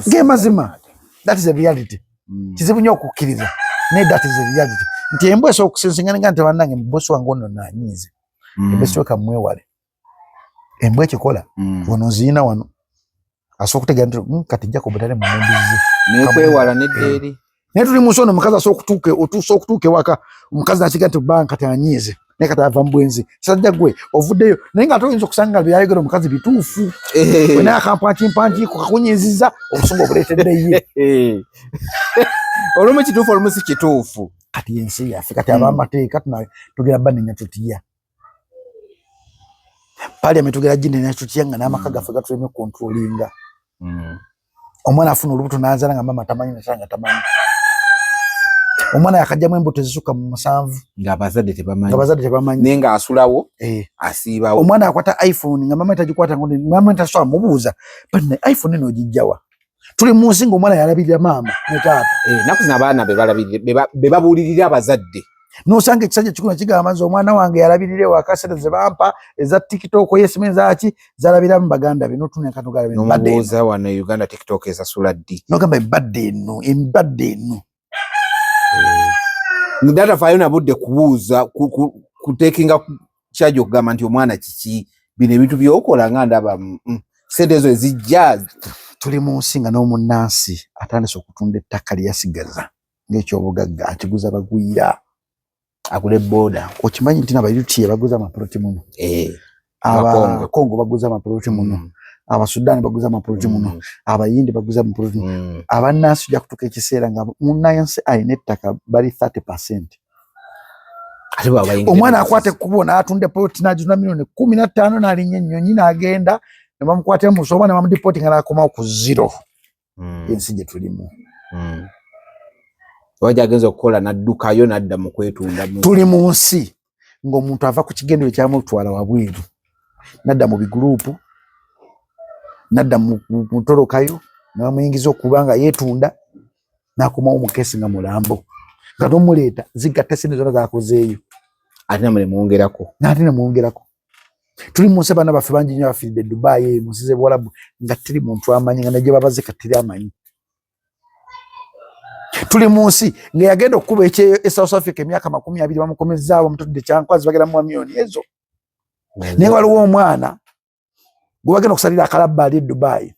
ng'emazima that is a reality kizibu nnyo okukkiriza naye that is a reality nti embwa esobola okusinsingana nti bannange mubosi wange ono nanyiize ebesiweka mwewale embwa ekikola wano ziina wano asobola okutegeera nti kati Jacob tali mu mumbizi nekwewala neddeeri naye tuli mu nsi ono omukazi asobola okutuuka ewaka omukazi nakiga nti banka tanyiize naye kati ava mu bwenzi kisajja gwe ovuddeyo naye nga toyinza okusanga byayogera omukazi bituufu wenaye akampankiimpankiiko kakunyiiziza obusungu obuleetedde ye olumu kituufu olumu si kituufu kati ensi yaffe kati abamateeka tugera banenya tutya parliament tugera ginenya tutya nga n'amaka gaffe gatuleme kontrolinga omwana afuna olubuto n'azaala nga mama tamanyi nasanga tamanyi. Omwana yakajjamu embuto ezisuka mu 7 ng'abazadde tebamanyi naye ng'asulawo asiibawo. Omwana akwata iPhone nga mama tagikwata ngo mama tasobola mubuuza bane iPhone eno ogijjawa. Tuli mu nsi ng'omwana yalabirira maama ne taata. Naku zino abaana be babuulirira abazadde. N'osanga ekisajja kikulu kigamba nti omwana wange yalabirira ewaka ssente ze bampa eza TikTok yesimu zaaki zalabira mu baganda be n'otunya kano galabira. N'omubuuza wano Uganda TikTok esasula ddi. N'ogamba embadde eno. Data fayo na budde kubuuza kutekinga kyajo kugamba nti omwana kiki bino ebintu byokola nga ndaba ssente ezo ezijja. Tuli mu nsi nga n'omunnansi atandise okutunda ettaka lyasigaza ng'ekyobugagga akiguza bagwira agule boda. Okimanyi nti n'Abayuti baguza amapoloti muno, Abakongo baguza amapoloti muno, Abasudaani baguza amapoloti muno, Abayindi baguza amapoloti muno. Abannansi ojja kutuuka ekiseera nga munnansi alina ettaka bali 30%. Omwana akwate ekkubo n'atunda poloti n'agitunda milioni 15 n'alinnya ennyonyi n'agenda ne bamukwatira mu soba ne bamudipooti nga n'akomawo ku 0. Ensi gye tulimu. Wajja agenza okukola n'addukayo n'adda mu kwetunda. Tuli mu nsi ng'omuntu ava ku kigendero kyamutwala wabweru n'adda mu biguruupu n'adda mu tolokayo n'amuyingiza okuba nga yeetunda n'akomawo mu keesi nga mulambo nga tomuleeta zigatta ssente zonna z'akozeeyo ate namwongerako. Tuli mu nsi abaana baffe bangi nnyo bafiiridde Dubai mu nsi z'Ebuwalabu nga tiri muntu amanyi nga nagye babaze katiri amanyi. Tuli mu nsi nga yagenda okukuba ekyeyo e South Africa emyaka 20 bamukomezzaawo omutudde kyankwazi bagenda mu miliyoni ezo. Naye waliwo omwana gwe bagenda okusalira akalabbaali e Dubai.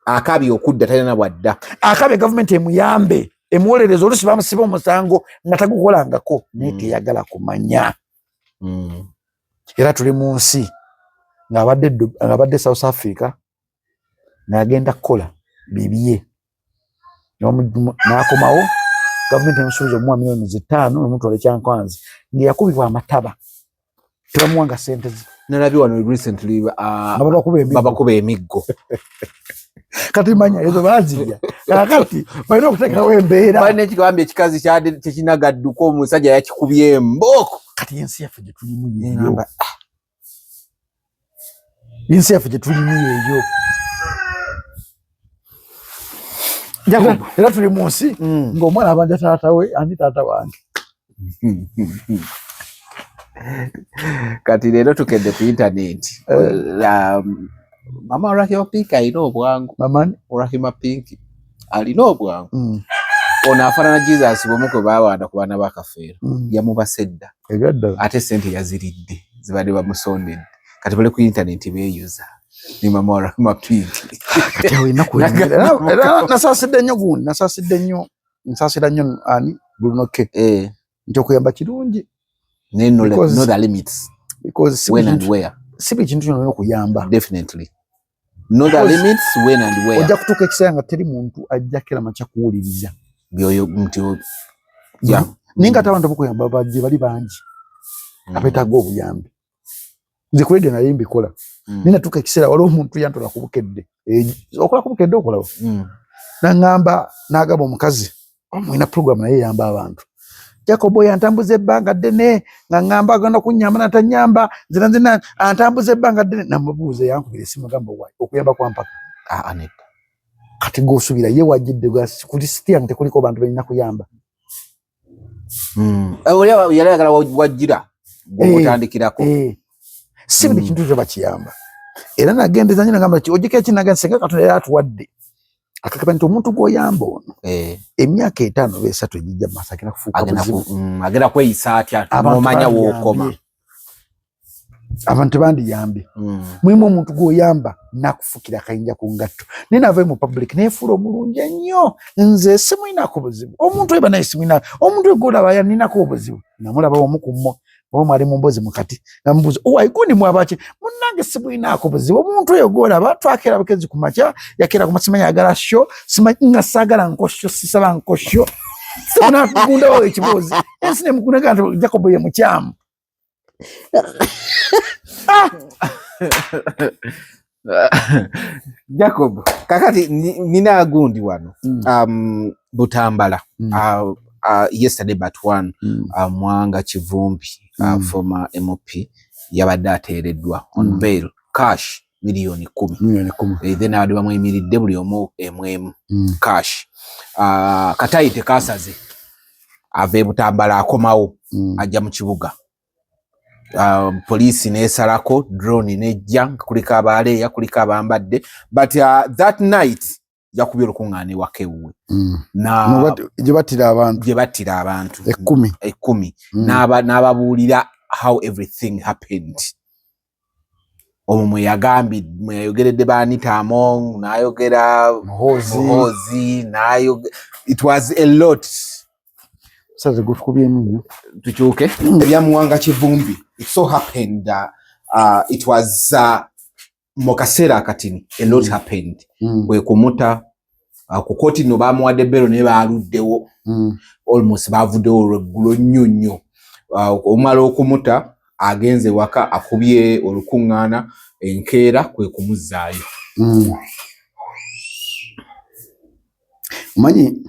Akabi okudda talina bwadda. Akabi gavumenti emuyambe emuwolereza oluusi bamusiba omusango nga tagukolangako naye teyagala kumanya. Era tuli mu nsi ng'abadde South Africa n'agenda kukola bibye n'akomawo gavumenti emusuubiza omuwa miliyoni 5 n'omutwala ekyankwanzi ng'eyakubibwa amataba tebamuwanga ssente ze. Nalabye wano recently babakuba emiggo. Kati manya ezo bazirya kakati balina okuteekawo embeera. Balina ekigambye ekikazi kyekinagadduka omusajja yakikubye emboko. Kati ensi yaffe gye tulimu yeeyo. Ensi yaffe gye tulimu yeeyo. Era tuli mu nsi ng'omwana abanja taata we andi taata wange. Kati leero tukedde ku intaneti. Mama Rahima Pink alina obwangu. Rahima Pink alina obwangu. Ono afaanana Jesus bw'omu kwe baawaana ku baana ba Kafeero. Yamubase dda. Ate ssente yaziridde zibadde bamusondedde. Kati bali ku intaneti beeyuza. Ni Mama Rahima Pink. Kati olina kweyongera. Nasaasidde nnyo gundi. Nsaasira nnyo ani Bulunoke. Nti okuyamba kirungi. No the limits. Because when and where. Si buli kintu kyonna okuyamba. Definitely. No the limits when and where. Ojja kutuuka ekiseera nga teri muntu ajja kera makya kuwuliriza. Byoyo mtu. Ninga ate abantu abakuyamba bali bangi. Abeetaaga obuyambi. Nze kuledde naye mbikola. Ninatuuka ekiseera waliwo omuntu yantola ku bukedde. Okola ku bukedde okolawo. N'aŋŋamba n'agamba omukazi omulina program naye eyamba abantu. Jacob yantambuza ebbanga ddene nga ŋŋamba agenda kunnyamba natanyamba nzina antambuza ebbanga ddene namubuuza yankubira essimu gamba wayi okuyamba kwampaka. Aneta. Kati g'osubira ye wajjidde ku lisiti yange tekuliko bantu balina kuyamba. Oli yali ayagala wajjira gw'otandikirako. Si buli kintu kyo bakiyamba. Era nagendeza nnyo nagamba ojjeko ekinaga nsenga Katonda yali atuwadde. Akakaba nti omuntu gw'oyamba ono emyaka 5 oba 3 ejijja mu maaso agenda kufuuka buzibu. Agenda kweyisa atya n'omanya w'okoma. Abantu bandiyambye. Mulimu omuntu gw'oyamba nakufukira akayinja ku ngatto. Naye naavayo mu public neefuula omulungi ennyo. Nze simulinaako buzibu. Omuntu eba naye simulinaako. Omuntu oyo gw'olaba yaninako obuzibu. Namulaba omu ku mmwe. Oba mwali mu mbozi mukati. Namubuuza gundi mwabaki munnange simulinaako buzibu. Omuntu oyo gw'olaba twakeera abakezi ku makya yakeera ku masimanya ayagala sho nga saagala nkosho sisaba nkosho. Simunakundawo ekibuuzi. Ensi nemukundaga nti Jacob ye mukyamu. Jacob, kakati nina agundi wano. Butambala. Yesterday but one. Mwanga Kivumbi, former MOP, yabadde ateereddwa on bail, cash milioni 10. Then abadde bamuyimiridde buli omu emwemu cash. Katayi tekasaze. Ave Butambala akomawo ajja mu kibuga. Police nesalako drone nejja kuliko abaleya kuliko abambadde, but that night yakubye olukungane wakewe na gye battira abantu 10 n'ababuulira how everything happened. Omwe yagambi mweyogeredde Anita Among, n'ayogera Muhoozi, it was a lot. Sasa gutukubye nnyo tukyuke ebya Mwanga Kivumbi. It so happened it was mokasera katini a lot happened. Kwe kumuta ku koti no bamuwadde bero ne baluddewo almost bavuddewo regulo nnyo. Omala okumuta agenze waka akubye olukungana enkeera kwe kumuzaayo. Manyi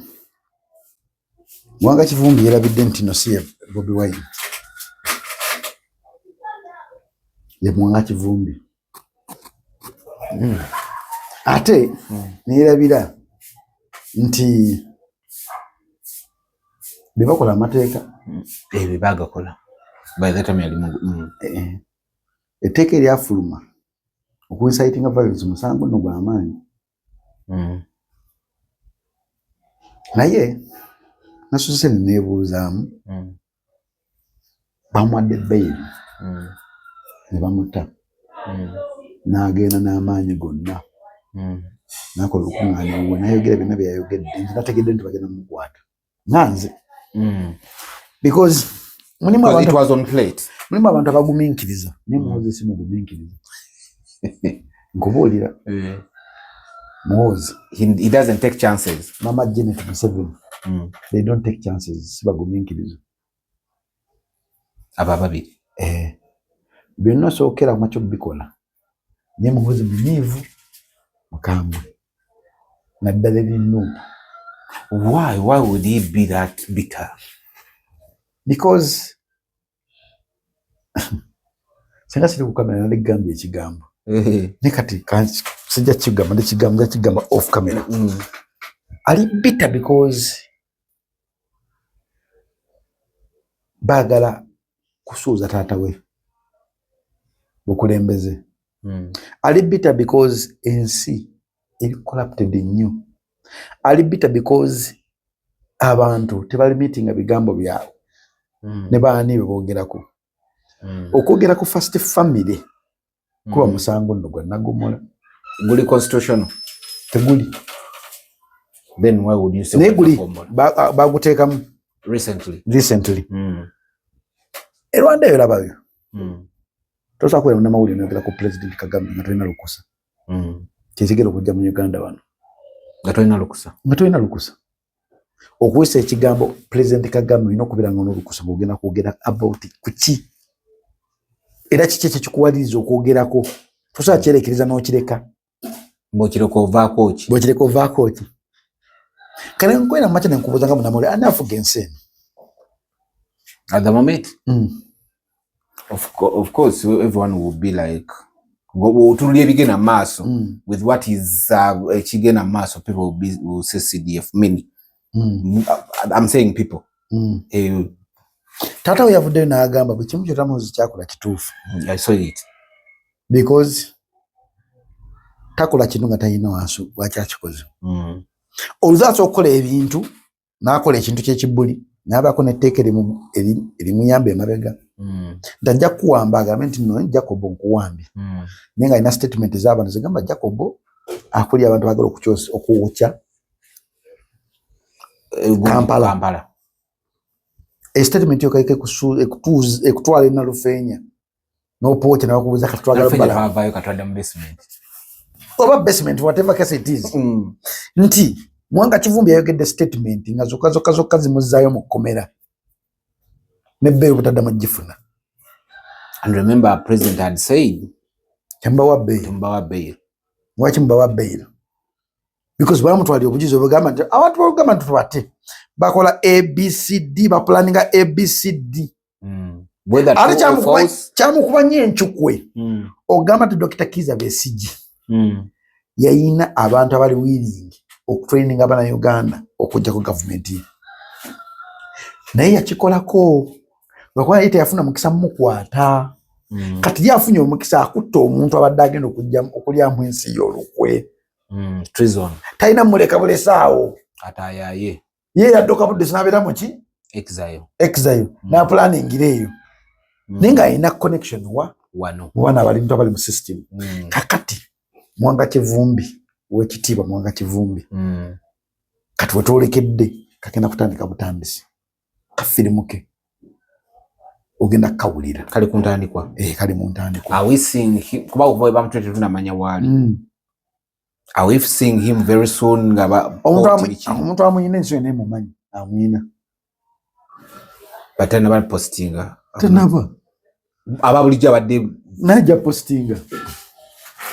Mwanga Kivumbi yerabidde nti no si Bobi Wine. Ye Mwanga Kivumbi. Ate nerabira nti bebakola amateeka bagakola by the time yali etteeka eryafuluma okuinciting violence musango no gw'amaanyi. Naye nasose nebuuzaamu bamuwadde bail ne bamuta n'agenda n'amaanyi gonna nakola olukung'aana olwo n'ayogera byonna byayogedde nti nategedde nti bagenda mumukwata nanze because mulimu abantu abagumiikiriza naye Muhoozi si mugumiikiriza. Nkubuulira Muhoozi he doesn't take chances. Mama Janet Museveni they don't take chances. Si bagumiikiriza aba babiri byonna sookera mwakyo bikola naye Muhoozi munyiivu mukambwe naddala ebinnu. Why would he be that bitter? Because senga siri ku kamera naligambye ekigambo ne kati sijja kigamba nekigamba off camera. Ali bitter because baagala kusuuza taata we bukulembeze. Ali bitter because ensi eri corrupted nnyo. Ali bitter because abantu tebali meeting bigambo byabwe ne baani bebogerako. Okwogera ku first family kuba musango nno gwa Nnagomola guli constitutional teguli. Then why would you say neguli baguteekamu recently Rwanda yo labayo tosa kwera na mawuli n'ogera ku President Kagame nga tolina lukusa kizigero kujja mu Uganda wano nga tolina lukusa okwesa ekigambo President Kagame ino kubiranga n'olukusa bwogenda kwogera about kuki era kiki ekikuwaliza okwogerako tosa kyerekeriza n'okireka bw'okireka ovaako ki kale nkwera macha nenkubuza nga munamule ani afuga ensi at the moment. Of course everyone will be like tulie bigena maso with what is chigena maso people will say CDF many. I'm saying people tata yavudde n'agamba bwe kimu kyotamuzi kyakola kituufu. I saw it because takola kintu nga talina wansi wakyakikoze. Oluzaasa okukola ebintu n'akola ekintu ky'ekibbuli n'abaako n'etteeka erimuyamba emabega tajja kuwamba agambe nti no Jacob nkuwambye naye nga alina statement ez'abantu zigamba Jacob akulya abantu bagala okuwukya Kampala. Statement yo kaike ekutwala ina Lufeenya n'opookya n'abakubuuza katwagala katwala mu basement oba basement whatever case it is nti Mwanga Kivumbi yayogedde statement nga zokka zimuzzaayo mu kkomera nebbeeyi butaddamu gifuna. And remember President had said tembawa bail Lwaki mubawa bail? Because bamutwalira obujulizi obugamba nti abantu bagamba nti tubate bakola ABCD baplaninga ABCD. Ate kyamukuba nnyo enkyukwe ogamba nti Dr. Kizza Besigye yayina abantu abali willing okutraininga Abannayuganda okujja ku gavumenti ye. Naye yakikolako lwakuba yali teyafuna mukisa mumukwata. Kati yafunye omukisa akutta omuntu abadde agenda okulyamu ensi y'olukwe. Treason. Talina muleka bulesaawo. Atayaye. Ye yadduka buddesi n'abeera mu ki? Exile. N'apulaningira eyo. Naye ng'alina connection wana abalintu abali mu system. Kakati Mwanga Kivumbi w'ekitiibwa Mwanga Kivumbi. Kati wetwolekedde kagenda kutandika butandisi. Kafirimu ke ogenda kawulira kali ku ntandikwa. Kali mu ntandikwa. Are we seeing him kuba okuva bamutwete tunamanya wali? Are we seeing him very soon? Omuntu amuyina ensi yonna emumanyi amuyina. Batana bali postinga. Tenaba. Aba bulijjo abadde najja postinga.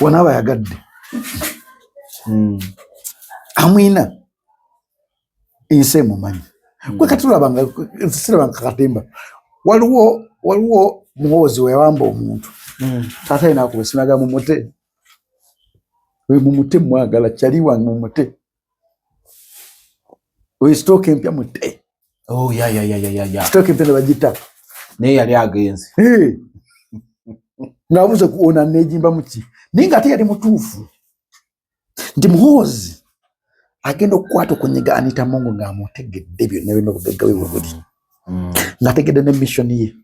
Wanaaba yagadde. Amuyina ensi emumanyi. Kwe katulabanga sirabanga katemba. Waliwo muwozi wewamba omuntu. Taata ina kubesinaga mu mute. We mumute mwagala chali wange mumute. We stock empya mute. Oh yeah. Stock empya bagita. Ne yali agenzi. Nabuze kuona nejimba muki. Ninga ate yali mutuufu. Ndi muhozi agenda okukwata okunyiga Anita Mongo ng'amutegedde byonna bino obugagga bwe buli. Ng'ategedde ne mission ye.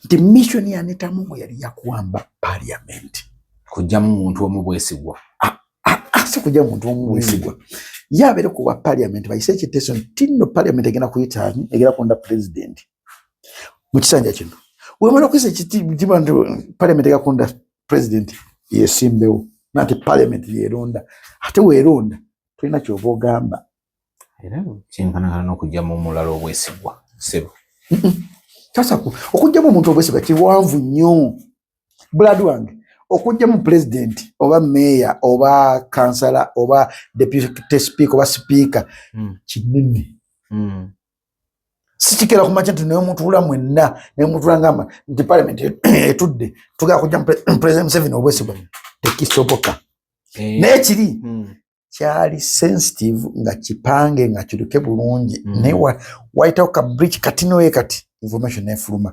Nti mission ya Anita Mongo yali yakuwamba parliament. Kujjamu muntu omu bwesigwa. Si kujjamu muntu omu bwesigwa. Yabeere kuba parliament bayise ekiteeso nti nno parliament egenda kuyitaani egenda kunda president. Mu kisanja kino. Wemala okuyisa ekitiibwa nti parliament egenda kunda president yesimbewo. Nati parliament yeronda. Ate weeronda tulina ky'oba ogamba. Era kyenkanakana n'okujjamu omulala obwesigwa. Sebo. Sasa okujjamu omuntu obwesigwa kiwanvu nnyo. Blood wange. Okujjamu president oba mayor oba councillor oba deputy speaker oba speaker kinene. Sikikera kumacha nti naye omuntu ula mwenna naye omuntu ngamba nti parliament etudde tugala kujjamu president Museveni obwesigwa tekisoboka. Naye kiri kyali sensitive nga kipange nga kiruke bulungi naye wayitawo ka breach katinoye kati information efuluma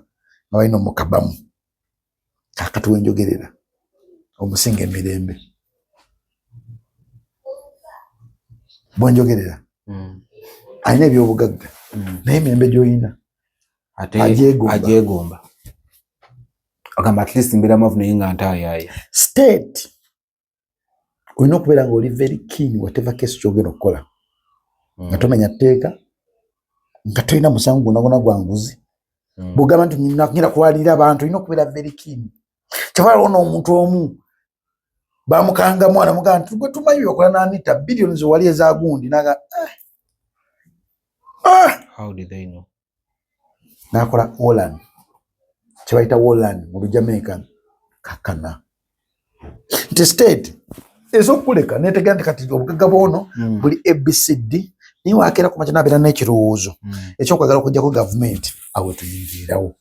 nga walina omukabamu kakati wenjogerera omusinga emirembe bwenjogerera alina ebyobugagga naye emirembe gy'olina ajeegomba agamba at least mbeera mavu naye nga ntaayaaya state olina okubeera nga oli very keen whatever case kyogenda okukola nga tomenya tteeka nga tolina musango gwonna gwa nguzi bw'ogamba nti ngenda kulwalira abantu olina okubeera very keen. Kyewaliwo n'omuntu omu bamukanga mwana mugamba nti gwe tumanyi byokola n'Anita billions zewali eza gundi naga how did they know? Nakola Holland kyebayita Holland mu Jamaica kakana nti state ezokuleka netegera nti kati obugagga bwono buli ABCD niye wakera kumacha nabeera n'ekirowoozo ekyokwagala okujjako gavumenti awe tuyingirirawo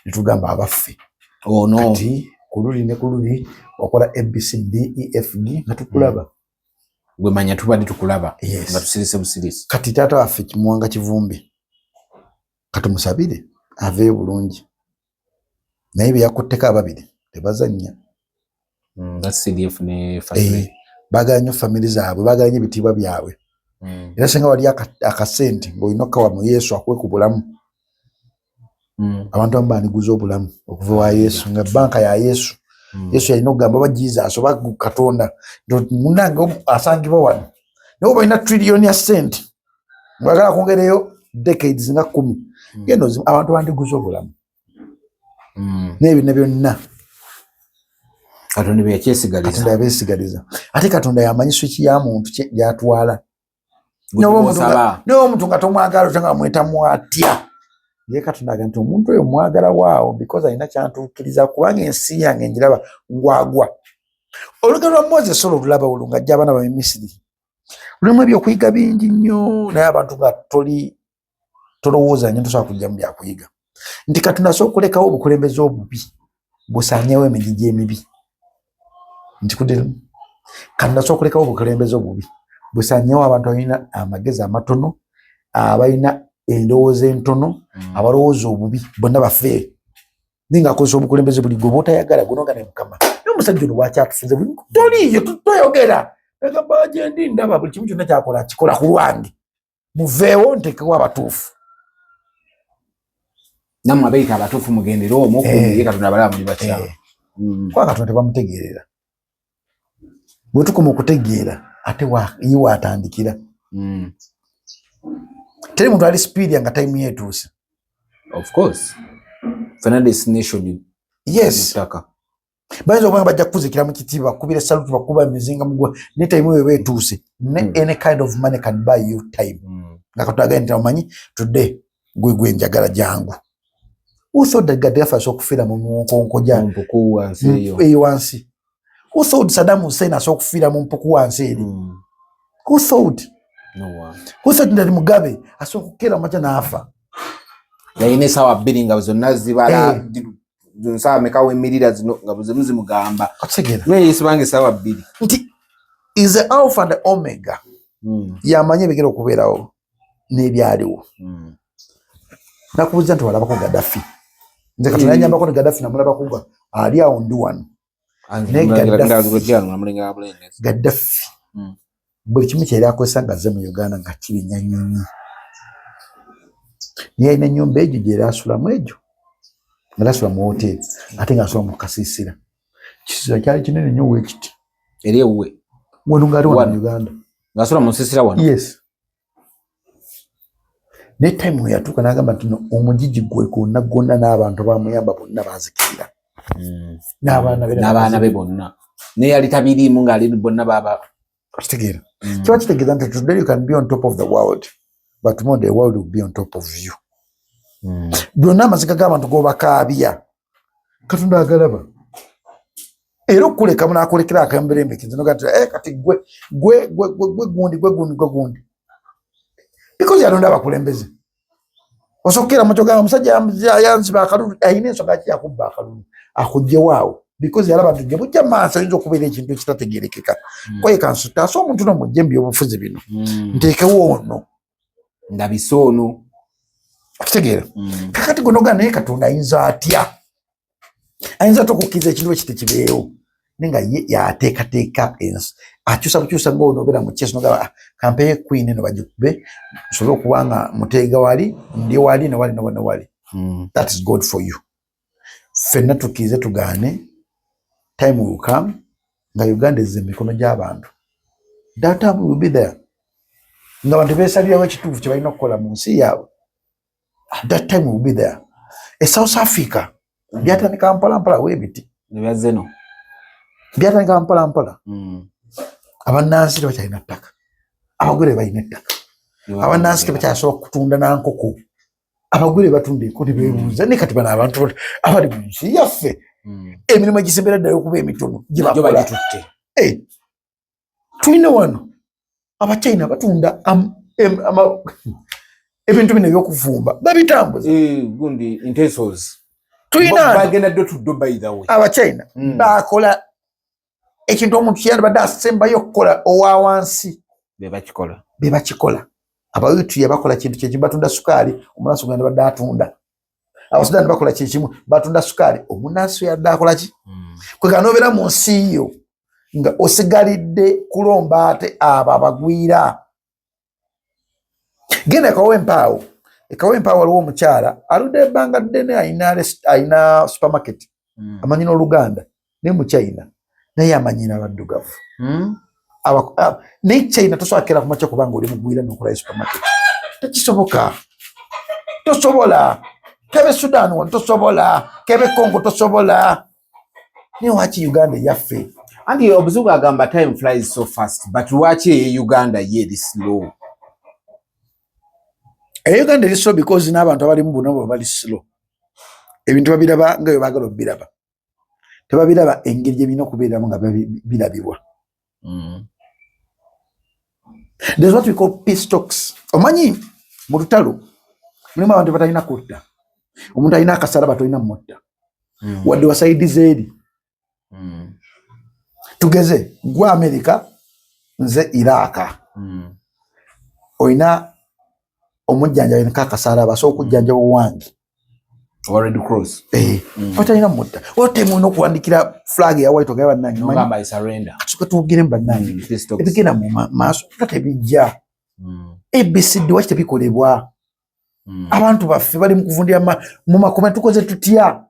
netugamba abaffe kati kululi ne kululi wakola ABCD EFG nga tukulaba gwe manya tubadde tukulaba nga tusirise busirisi kati taata waffe Mwanga Kivumbi katumusabire aveeyo bulungi naye bye yakutteko ababiri tebazannya nga CDF ne family baagala nnyo family zaabwe baagala nnyo ebitiibwa byabwe era singa wali akasente ng'olina okawa mu Yesu akuwe ku bulamu abantu abamu bandiguza obulamu okuva wa Yesu nga banka ya Yesu Yesu yalina okugamba oba Jesus oba Katonda munange asangibwa wano naye oba olina trillion ya sente ng'agala kwongereyo decades nga 10 genda abantu bandiguza obulamu n'ebyo byonna Katonda yabeesigaliza ate Katonda yamanyi swiki ya muntu gy'atwala n'omuntu nga tomwagala otanga mwetamu atya ye Katonda agamba nti omuntu oyo mwagala waawo because alina kyantuukiriza kubanga ensi yange njiraba ngwagwa olugero lwa Moses olulaba olunga ajja abaana ba Misiri lulimu ebyokuyiga bingi nnyo naye abantu nga tolowooza nnyo tosobola kujja mu byakuyiga nti Katonda asobola okulekawo obukulembeze obubi busaanyewo emigigi emibi nti kudde Katonda asobola okulekawo obukulembeze obubi busaanyewo abantu abalina amagezi amatono abalina endowooza entono abalowooza obubi bonna bafeere ninga akozesa obukulembeze buli gwe bwotayagala gunoga ne Mukama naye omusajja ono bwakyatufunze toliiyo toyogera agamba gyendi ndaba buli kimu kyonna kyakola kikola ku lwange muveewo ntekewo abatuufu namwe abeeyita abatuufu mugendere omwo ye Katonda abalaba muli bakyala kwa Katonda tebamutegeerera bwe tukoma okutegeera ate ye waatandikira teri muntu ali superior nga time yeetuuse of course fena destination yes bayinza okuba bajja kukuzikira mu kitiibwa bakubira saluti bakuba emizinga mugwa ne time eyo beetuuse any kind of money can buy you time nga Katonda agambye nti omanyi today gwe njagala jangu who thought that Gaddafi asobola okufiira mu nkonko mpuku wansi eyo wansi who thought Saddam Hussein asobola okufiira mu mpuku wansi eri who thought nti Mugabe asobola okukeera mu makya n'afa yayina essaawa 2 nga zonna zibala nsaawa meka wemirira zino nga zimu zimugamba naye yisibanga essaawa 2 nti is the alpha and the omega yamanye ebigera okubeerawo n'ebyaliwo nakubuuza nti walabako Gaddafi nze Katonda yanyambako ne Gaddafi namulabako nga ali awo ndi wano Gaddafi buli kimu kyeri akozesa nga azze mu Uganda nga kirinya nnyonyi naye alina ennyumba egyo gyeri asulamu egyo nga asula mu woteeri ate nga asula mu kasiisira kisiira kyali kinene nnyo weekiti eri ewuwe wano ngaali wano mu Uganda ng'asula mu nsiisira wano yes ne time we yatuuka n'agamba nti omugigi gwe gwonna n'abantu bamuyamba bonna baazikirira n'abaana be bonna naye yali tabiriimu ng'ali bonna baba kitegeera kiba kitegeeza nti today you can be on top of the world but tomorrow the world will be on top of you byonna amaziga g'abantu g'obakaabya Katonda agalaba era okulekamu n'akolekera akamberembe kinzinoga nti kati gwe gundi because yalonda abakulembeze osokera mu kyogamba omusajja yanziba akalulu ayina ensonga ki yakubba akalulu akuggyewaawo because yalaba nti bujja maaso ayinza okubeera ekintu ekitategeerekeka kwaye kansuta ate omuntu nomujje mu byobufuzi bino nteekewo ono ndabise ono okitegeera kakati gonoga naye Katonda ayinza atya ayinza ate okukkiriza ekintu ekite kibeewo naye nga ye yateekateeka ensi akyusa bukyusa ng'onobeera mu kyesi nogamba kampeyo queen eno bagikube nsobole okuba nga muteega wali ndi wali newali that is God for you ffenna tukkirize tugaane time will come nga Uganda ezze emikono gy'abantu that time will be there nga abantu beesalirawo ekituufu kye balina okukola mu nsi yaabwe that time will be there South Africa byatandika mpolampola weebiti nebyazeno byatandika mpolampola abannansi tebakyalina ttaka abagwire balina ettaka abannansi tebakyasobola kutunda nankoko abagwire batunda enko tebeebuuza naye kati bano abantu abali mu nsi yaffe emirimu egisembera ddala okuba emitono gyebakola tulina wano Abachina batunda ebintu bino ebyokuvumba babitambuza gundi intensos tulina bagenda ddo to Dubai that way Abachina bakola ekintu omuntu kyandibadde asembayo okukola owa wansi bebakikola abayutu yabakola kintu kyekimu batunda sukaali omunasu genda badde atunda abasudani bakola kyekimu batunda sukaali omunasu yadde akola ki kwegana obeera mu nsi yo nga osigalidde kulomba ate abo abagwira genda ekawempaawo waliwo omukyala aludde ebbanga ddene ayina supermarket amanyi n'Oluganda naye mu China naye amanyina abaddugavu naye China tosobola kera kumakya kubanga oli mugwira n'okolayo supermarket tekisoboka tosobola kebe Sudan wano tosobola kebe Congo tosobola naye waki Uganda yaffe anti obuzungu agamba time flies so fast but lwaki Uganda yeri slow Uganda eri slow because n'abantu abalimu bonna bwe bali slow ebintu babiraba nga bwe baagala obiraba tebabiraba engeri gye birina okubeeramu nga birabibwa. There's what we call peace talks. Omanyi mu lutalo mulimu abantu batalina kutta, omuntu alina akasalaba tolina mutta wadde wasaidiza eri. Tugeze gwe Amerika nze Iraka, olina omujjanjabi nka akasalaba so okujjanjaba wangi Red Cross batalina mutta otemuna okuwandikira flag ya white ogaba bannange ngamba I surrender katuka tugire bannange ebigenda mu maaso tebijja ABCD waki tebikolebwa. Abantu baffe bali mu kuvundira mu makoma tukoze tutya.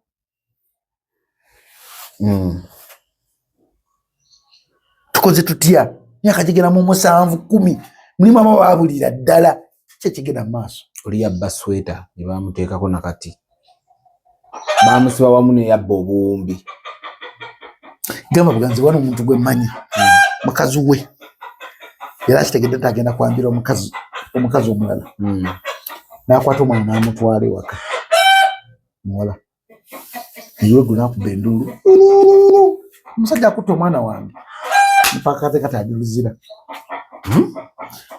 Tukoze tutya myaka gigera mu 7-10 mulimu ababulira ddala kyekigenda mu maaso. Oli yabba sweta ne bamuteekako nakati bamusiba wamu ne yabba obuwumbi. Gamba buganzi wano omuntu gwe mmanyi mukazi we era kitegedde tagenda kwambira omukazi omulala n'akwata omwana n'amutwala ewaka muwala iwe gwe nakuba enduulu omusajja akutta omwana wange mpaka kate kati ajuluzira.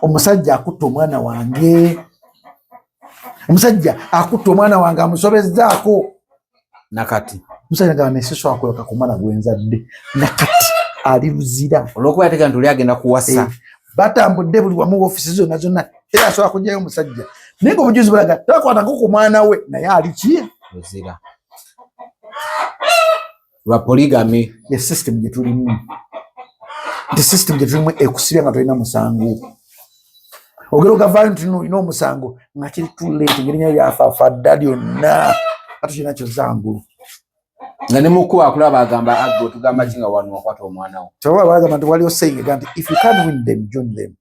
Omusajja akutta omwana wange, omusajja akutta omwana wange amusobezzaako nakati. Omusajja gamba nesiso akweka ku mwana gwenzadde nakati ali luzira olwokuba yateeka nti oli agenda kuwasa. Batambudde buli wamu ofiisi zonna era asobola kujjayo omusajja naye nga obujuzi bulaga takwatako ku mwana we naye ali ki luzira lwa polygamy. ye system gye tulimu nti system gye tulimu ekusibya nga tolina musango. Ogero gavaayo nti olina omusango nga kiri too late ngerinnya lyafaafa dda lyonna ate kirina kyozangulu nga ne mukuba akulaba agamba aggo tugamba kinga wano wakwata omwana wo. Kyaba bagamba nti waliwo saying nti if you can't win them join them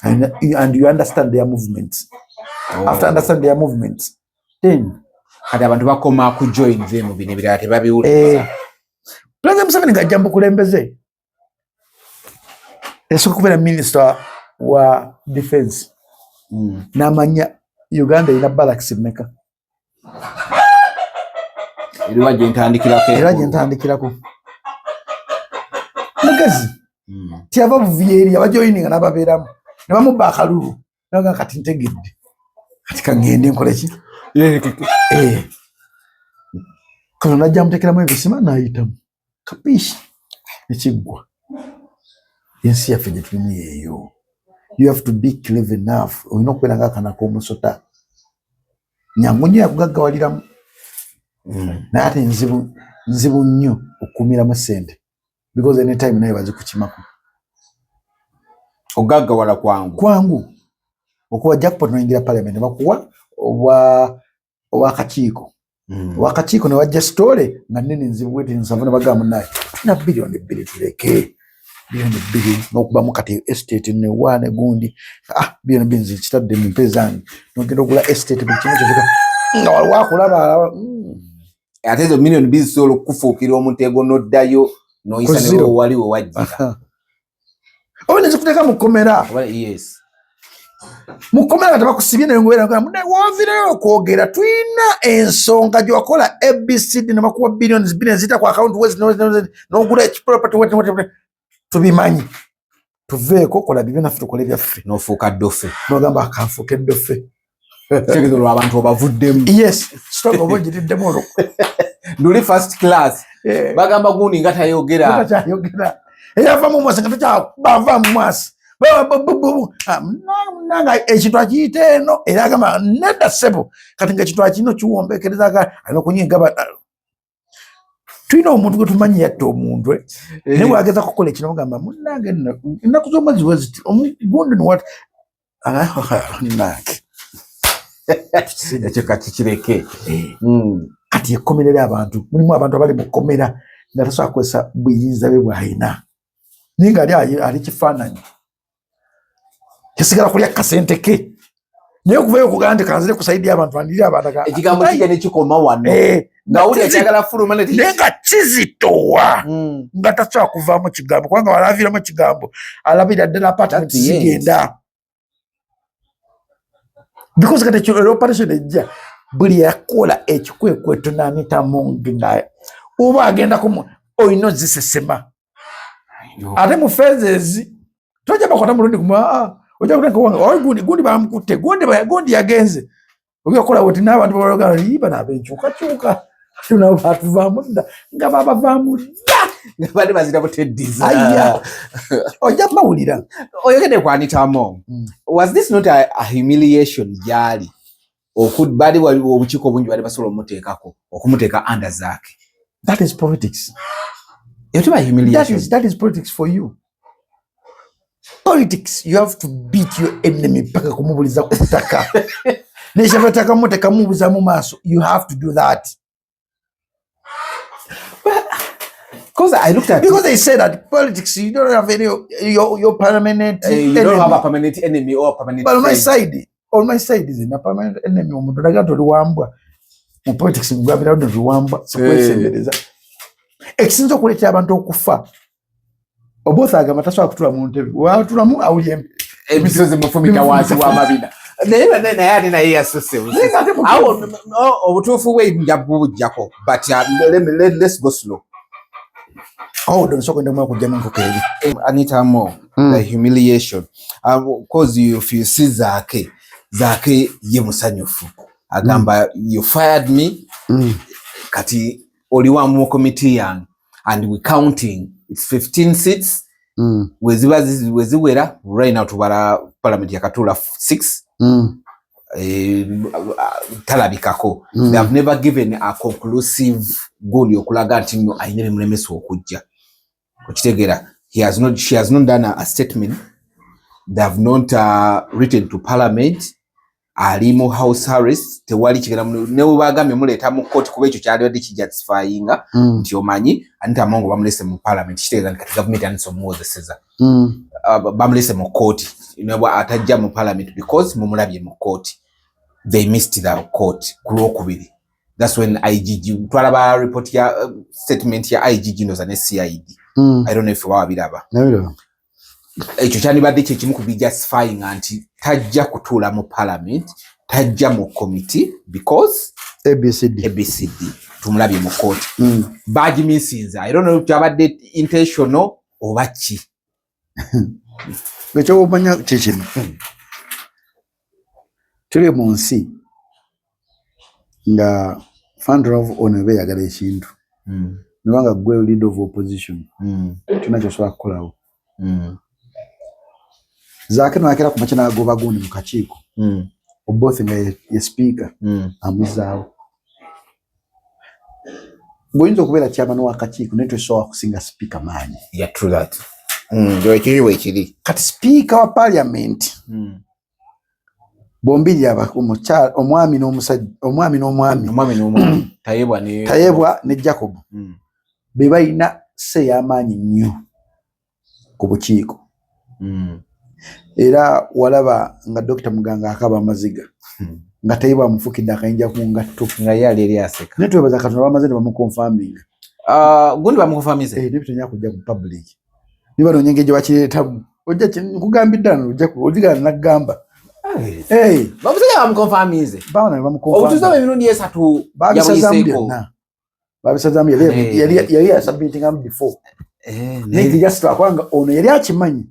and you understand their movements. After understand their movements then kati abantu bakoma ku join them bino ebirala tebabiwuliriza. President Museveni ng'ajja mu bukulembeze esooka kubeera minisita wa defense n'amanya Uganda erina barracks mmeka eriwa gye ntandikirako mugezi tyava buvyeri abajoyininga n'ababeeramu ne bamubba akalulu naga kati ntegedde kati kangende nkoleki kano najja mutekeramu ebisima n'ayitamu kapishi nekiggwa. Ensi yaffe gye tulimu yeeyo. You have to be clever enough. Olina okubeera ng'akaana k'omusota nyangu nnyo yakugaggawaliramu naye ate nzibu nnyo okukuumiramu ssente because anytime naye bazikukimako. Ogaggawala kwangu okuwa jackpot noyingira parliament bakuwa obwakakiiko wakakiiko ne wajja sitole nga nnene nzibu weti nsavu ne bagamba naye tulina biliyoni 2 tuleke biliyoni 2 n'okubamu kati estate ne wane gundi biliyoni 2 nzikitadde mu mpe zange nogenda okugula estate buli kimu kyokka nga waliwo akulaba ate ezo miliyoni 2 zisobola okukufuukira omutego n'oddayo n'oyisa ne waliwo wajjira oba nezikuteeka mu kkomera. Yes. Mu kkomera nga tebakusibye naye ngobeera nga woovireyo okwogera tulina ensonga gye wakola ABCD ne bakuwa biliyoni zita ku akawunti wezi n'ogula ekiproperty weti tubimanyi tuveeko kola bibyo naffe tukole ebyaffe n'ofuuka ddofe n'ogamba akanfuuka eddofe kitegeeza olwo abantu obavuddemu. Yes sitoka oba ogiriddemu olwo nduli first class bagamba gundi nga tayogera eyava mu mwasi nga takyabava mu mwasi nanga ekintu akiyita eno era agamba nedda ssebo kati nga ekintu akino kiwombekereza alina okunyinga tulina omuntu gwe tumanyi yatta omuntu naye bwageza kukola ekino mugamba munange ennaku z'omwezi weziti gundi niwat nange ekyo kakikireke kati ekkomerera abantu mulimu abantu abali mu kkomera nga tasobola kukozesa buyinza bwe bw'alina naye nga ali kifaananyi kisigala kulya kasente ke naye okuvayo okugamba nti kanzire kusaidi abantu bandirira abantu ekigambo kijja ne kikoma wano nga wuli ekyagala fuluma naye nga kizitowa nga tasobola kuvaamu kigambo kubanga walaviiramu ekigambo alabira ddala apartment zigenda because kati operation ejja buli yakola ekikwekweto n'anita mungi nga oba agenda ku oyino zisesema ate mu phases toja bakwata mulundi kuma oja kutenga wanga gundi bamukutte gundi yagenze okola woti n'abantu baloga liba nabenchuka tunabo batuvaamu dda nga babavaamu dda bali bazira buteddiza aya oja mawulira oyogede ku Anita Among. Was this not a humiliation gyali bali obukiiko bungi bali basobola omuteekako okumuteeka under zaake? That is politics. Humiliation. That is politics for you. Politics, you have to beat your enemy paka kumubuliza kutaka. Nesha bataka muteka mubuza mu maso. You have to do that. Because they say that politics, you don't have any your permanent you enemy. Don't have a permanent enemy or a permanent but friend. on my side is a permanent enemy. Omuntu dagato luwambwa. Mu politics ngabira ndo luwambwa. Sekwesendereza. Ekisinzo kuleeta abantu okufa. Obotha agamba tasobola kutula mu ntebe. Watula mu awuye ebisozi mufumita wansi wa mabina. Naye ate naye yasose. Obutuufu bwe njabujjako. But let's go slow. Don't so kwenda mu kujja n'enkoko eri. Anita Among, the humiliation. Cause you see Zaake ye musanyufu. Agamba you fired me. Kati oliwa mu committee yange and we counting it's 15 seats. Weziwera right now tubala parliament yakatula 6. Talabikako. They have never given a conclusive goal yokulaga nti no ayine mulemeso okujja. Kukitegera she has not done a statement. They have not written to parliament. Alimo house arrest tewali kigera ne bagamye muleta mu court kuba ekyo kyali badi kijustifying nti omanyi Anita Among bamulese mu parliament kitegera kati government anso Moses bamulese mu court inabo atajja mu parliament because mumulabye mu court. They missed the court kulokubiri. That's when IGG twalaba report ya statement ya IGG no za CID. I don't know if wabiraba. Ekyo kyani badde kimu ku justifying anti tajja kutula mu parliament, tajja mu committee because ABCD tumulabye mu court. Baji misinza. I don't know if abadde intentional oba ki. Ekyo omanya kikino. Tuli mu nsi nga founder of Onebe yagala ekintu. Nibanga gwe leader of opposition. Tunacho sobola kukolawo. Zaake nakera ku machina agoba gundi mu kakiiko. Oboth nga ye speaker. Amuzaawo. Goyinza okubeera chairman wa kakiiko netwe sobola kusinga speaker maanyi. Yeah, true that. Kiri. Kati speaker wa parliament. Bombili aba omwami n'omwami Tayebwa ne Jacob be balina se y'amaanyi nnyo ku bukiiko. Era walaba nga Dr. Muganga akaba amaziga nga Tayebwa amufukidde akayinja ku ngatto nga yali eri aseka. Netwebaza Katonda bamaze ne bamukonfirming. Gundi bamukonfirmize. Deputy tajja kujja ku public. Niba nonyengeje wakireetamu ojja nkugambidde ano ojja kudigana nakugamba. Babuze bamukonfirmize. Baana bamukonfirmize. Obutuza emirundi esatu yabuyiseeko. Babisazamu yali submitting am before. Niki just akwanga ono yali akimanyi.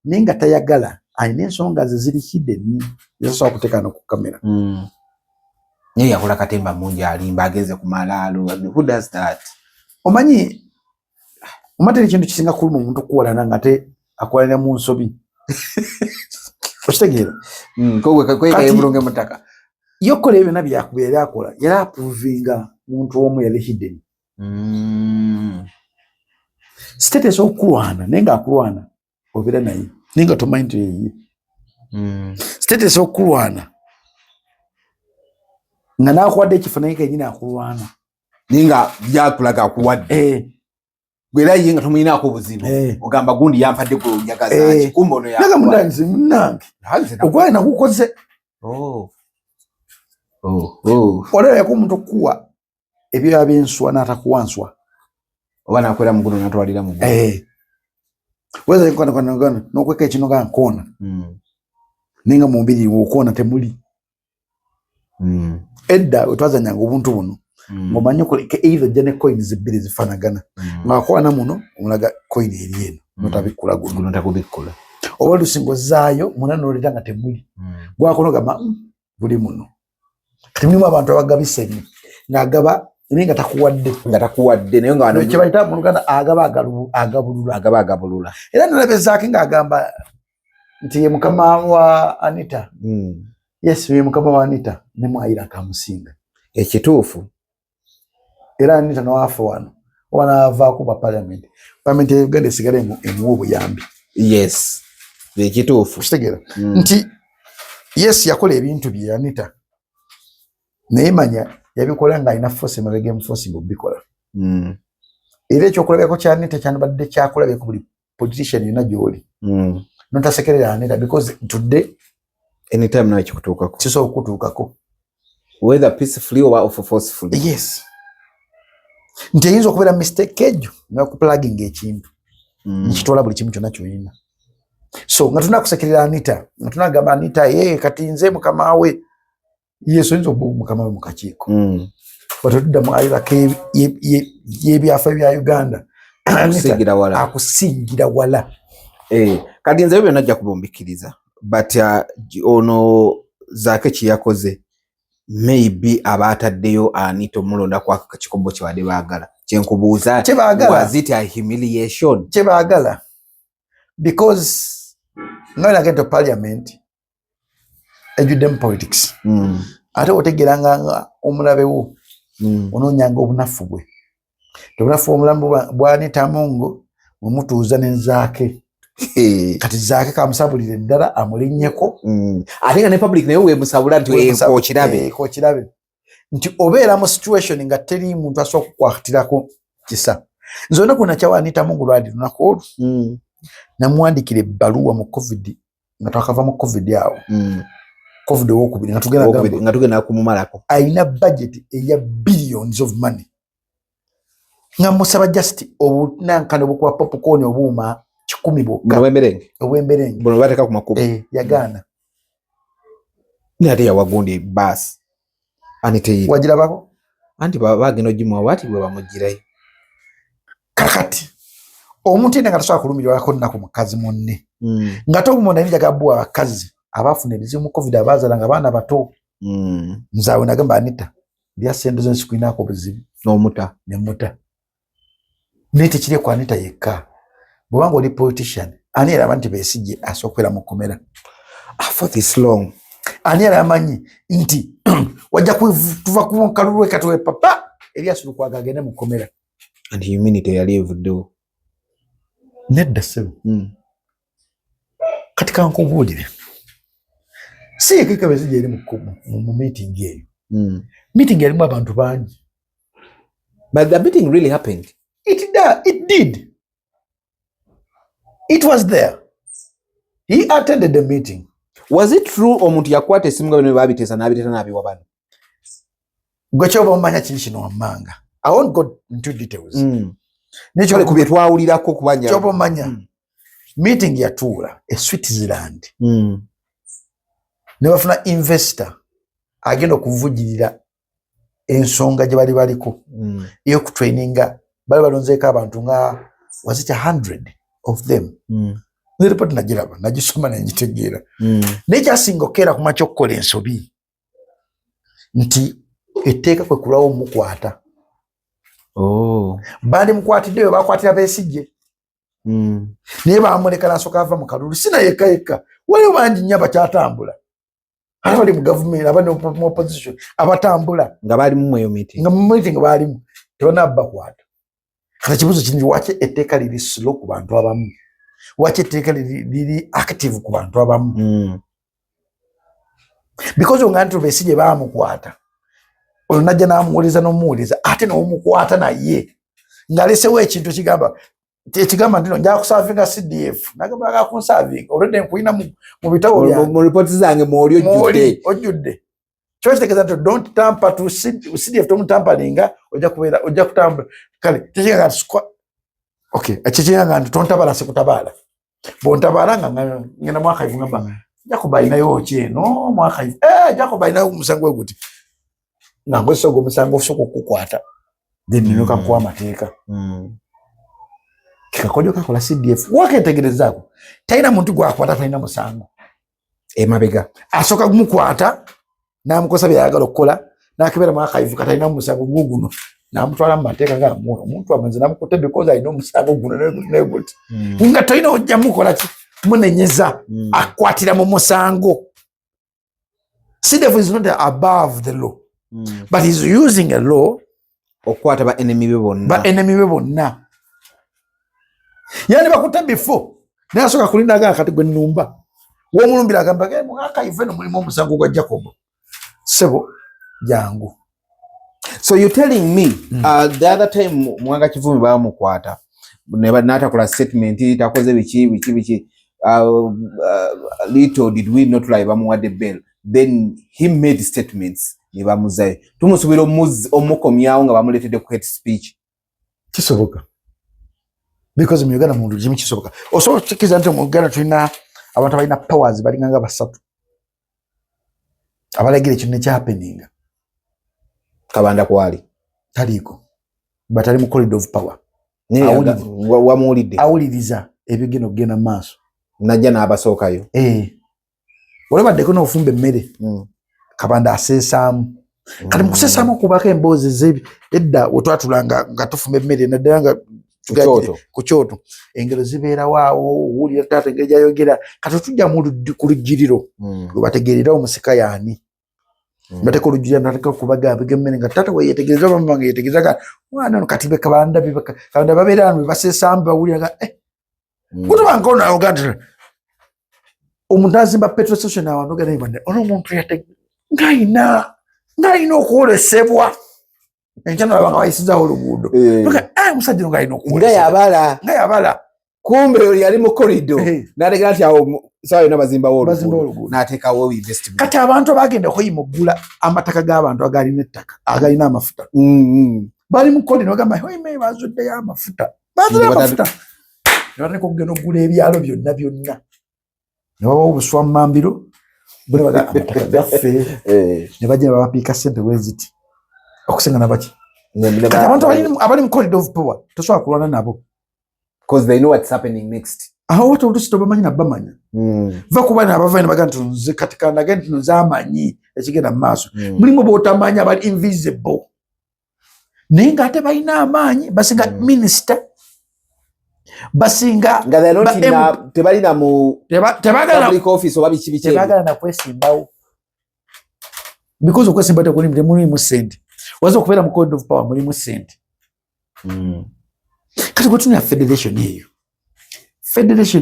Ninga tayagala. Ayina ensonga ze ziri hidden. Yasobola kuteekana ku kamera. Naye yakola katemba mungi alimba ageze ku malaalo. Who does that? Omanyi omatera ekintu kisinga kuluma omuntu okuwalana nga te akwalira mu nsobi. Ostegeera. Kweka yebulunge mutaka. Yokola ebyo nabyo yakubeera akola. Yali approvinga muntu omu yali hidden. Status okulwana nenga akulwana obera naye. Ninga tomanyi nti ye. Status okulwana. Nga nakwadde ekifaananyi kennyini akulwana. Ninga byakulaga akuwadde. Gwera yinga tumuyinaako obuzibu. Ogamba gundi yampadde ku njagaza kumbe ono ya. Naga mundanzi munange. Ogwaye nakukoze. Olera yako omuntu okuwa ebyo yabenswa n'atakuwanswa. Oba nakwera mu guno natwalira mu. Weza nkona n'okweka ekino ga nkona. Ninga mu mbiri okona temuli. Edda otwazanyanga obuntu buno ngomanyi ko either jene coin zibiri zifanagana ngakwana muno omulaga coin eri eno notabikula guno notakubikula oba lusingo zaayo munano oleta nga temuli gwakono gama buli muno kati mulimu abantu abagabise ngagaba nga takuwadde naye nga kibayita mu Luganda agabulula era nalabezaako ng'agamba nti ye mukama wa Anita yes ye mukama wa Anita ne mwayira akamusinga ekituufu era Anita n'afa wano wanaavaako ba parliament ya Uganda esigala emuwa obuyambi yes ekituufu kitegeera nti yes yakola ebintu bye Anita naye manya yabikola nga alina force emabega emuforcing okubikola era ekyokulabirako kya Anita kyandibadde kyakulabirako buli politician yonna gy'oli notasekerera Anita because today anytime nawe kikutuukako kisobola okutuukako whether peacefully or forcefully yes nti eyinza okubeera mistake ejo nga kuplugging ekintu nikitwala buli kimu kyonna kyolina so nga tunakusekerera Anita nga tunagamba Anita kati nze mukama we yesu oyinza okuba mukama we mu kakiiko batudda mu ayirako y'ebyafa bya Uganda akusingira wala kati nze byonna ajja kubumbikiriza but ono zaake kyeyakoze maybe abaataddeyo Anita omulonda kwako kakikombo kyewadde baagala kyenkubuuza was it a humiliation kyebaagala because nga nagenda parliament ejuddemu politics ate otegeranga omulabewo onoonyanga obunafu bwe obunafu omulamu bwa Anita Amongo mwemutuuza n'enzaake kati zaake kamusabulire ddala amulinnyeko ate nga ne public naye wemusabula nti kokirabe nti obeera mu situation nga teri muntu asobola okukwatirako kisa nze olunaku nakyawa Anita Amongo lwali lunaku olwo namuwandikira ebbaluwa mu covid nga twakava mu covid awo covid owokubiri nga tugenda kumumalako alina budget eya billions of money nga musaba just obunankano obukuba popcorn obuuma 10 bwokka obw'emberenge buno bateeka ku makubo yagaana ate yawagundi basi Anita wagirabako anti bagenda ogimuwa bwati bwe bamugirayo kakati omuntu yenna nga tasobola kulumirirwako nnaku mukazi munne nga togumona ebinjaga bwa abakazi abafuna ebizibu mu covid abaazala nga baana bato nzaawe nagamba Anita byasente zo nsikwinaako obuzibu n'omuta nemuta naye tekiri ku Anita yekka bwobanga oli politician ani era nti Besigye asookera mu kkomera for this long ani era amanyi nti wajja tuva ku nkalulu ekatuwe papa Erias Lukwago agende mu kkomera and humanity yali evuddewo nedda ssebo kati kankubuulire si yekeka Besigye eri mu meeting eyo meeting erimu abantu bangi but the meeting really happened it did it was there he attended the meeting was it true omuntu yakwata esimu nga bino babiteesa n'abiteesa n'abiwa bano gwe kyoba omanya kiri kino wammanga I won't go into details nekyo ku bye twawulirako kubanja kyoba omanya meeting yatuula e Switzerland ne bafuna investor agenda okuvugirira ensonga gye bali baliko ey'okutraininga bali balonzeeko abantu nga was it 100 of them ne report nagiraba nagisoma nenjitegeera naye kyasinga okukeera ku makya okukola ensobi nti etteeka kwe kulwawo omukwata bandi mukwatiddeyo bakwatira Besigye naye bamuleka nasooka ava mu kalulu sina yekka waliwo bangi nnyo abakyatambula ate bali mu gavumenti abali mu opposition abatambula nga balimu eyo meeting nga mu meeting balimu tebana bakwata kati kibuzo kiri waki etteeka liri slow ku bantu abamu waki etteeka liri active ku bantu abamu because nga nti Besigye bamukwata oyo najja n'amuwuliza n'omuwuliza ate n'omukwata naye ng'alesewo ekintu ekigamba nti nja kusaavinga CDF nagamba gakunsaavinga olwedde nkulina mu bitabo byange mu ripooti zange mwoli ojjudde kyo kitegeeza nti don't tamper to CDF tomutamparinga ojja kutambula kale tekiga ekyo nti tontabaala sikutabaala bw'ontabaala nga ngenda Mwakaivu ngamba Jacob alinayo ki eno Mwakaivu Jacob alinayo omusango gwe guti nga ngweso gomusango ofusoko kukwata then nyoka kwa mateeka kikakojo kakola CDF waketegerezaako taina muntu gwakwata taina musango emabega asoka gumukwata namukosa byayagala okukola nakebera mwakaivuka taina musango guguno namutwala mu mateeka ga omuntu amaze namukote because I know musango guno neguti nga taina ojja mukola ki munenyeza akwatira mu musango. CDF is not above the law but he's using a law okwata ba enemy be bonna yani bakuta before nasoka kulinda ga kati gwe nnumba wo mulumbira gamba ge mwaka iveno mulimo omusango gwa Jacob sebo jangu. So you're telling me the other time mwanga Kivumi ba mukwata neba nata kula statement itakoze bichi little did we not lie bamuwade bail then he made statements ne bamuzaye tumusubira omukomyawo nga bamuletede ku hate speech kisoboka because mu Uganda mundu jimi kisoboka also chikiza nti mu Uganda tulina abantu abalina powers balinganga basatu abalegere kinne kya happening Kabanda kwali taliko but ali mu corridor of power awuliriza ebigeno kugenda maaso najja n'abasookayo olabadde ko n'ofumba emmere Kabanda aseesaamu kati mu kuseesaamu okubako emboozi zebi edda wetwatulanga nga tufumba emmere naddala nga ku kyoto engero zibeerawo awo owulira taata engeri gyayogera kati tujja ku lujjiriro gwe bategeerera omusika yaani bateka olujjiriro nateka okubagamba emmere nga taata weyetegereza bamama nga yetegereza mwana ono kati Kabanda babeera wano baseesaamu bawulira kutubanga ono ayoganda omuntu azimba petrol station awanoga naye ono omuntu ng'alina okwolesebwa enkyano abanga bayisizaawo oluguudo omusajja ono ng'alina okwolesebwa nga yabala kumbe yali mu korido n'ategera nti awo sawa yonna bazimbawo oluguudo n'ateekawo investment. Kati abantu bagenda okuyima oggula amataka g'abantu agalina ettaka agalina amafuta bali mu korido bagamba hoime bazuddeyo amafuta nebatandika okugenda okugula ebyalo byonna ne babawo obuswammambiro bwe baga amataka gaffe ne bajja babapiika ssente weziti okusenga nabaki kati abantu abali mu corridor of power tosobola kulwana nabo because they know what's happening next. Aho watu olusi tobamanyi nabamanya va kuba nabava ne baga nti nze kati kandaga nti nze amanyi ekigenda mu maaso mulimu b'otamanyi abali invisible naye ng'ate balina amaanyi basinga minisita basinga tebalina mu public office oba biki tebagala na kwesimbawo because okwesimba temulimu ssente waza okubeera mu code of power mulimu ssente kati gwe tulina federation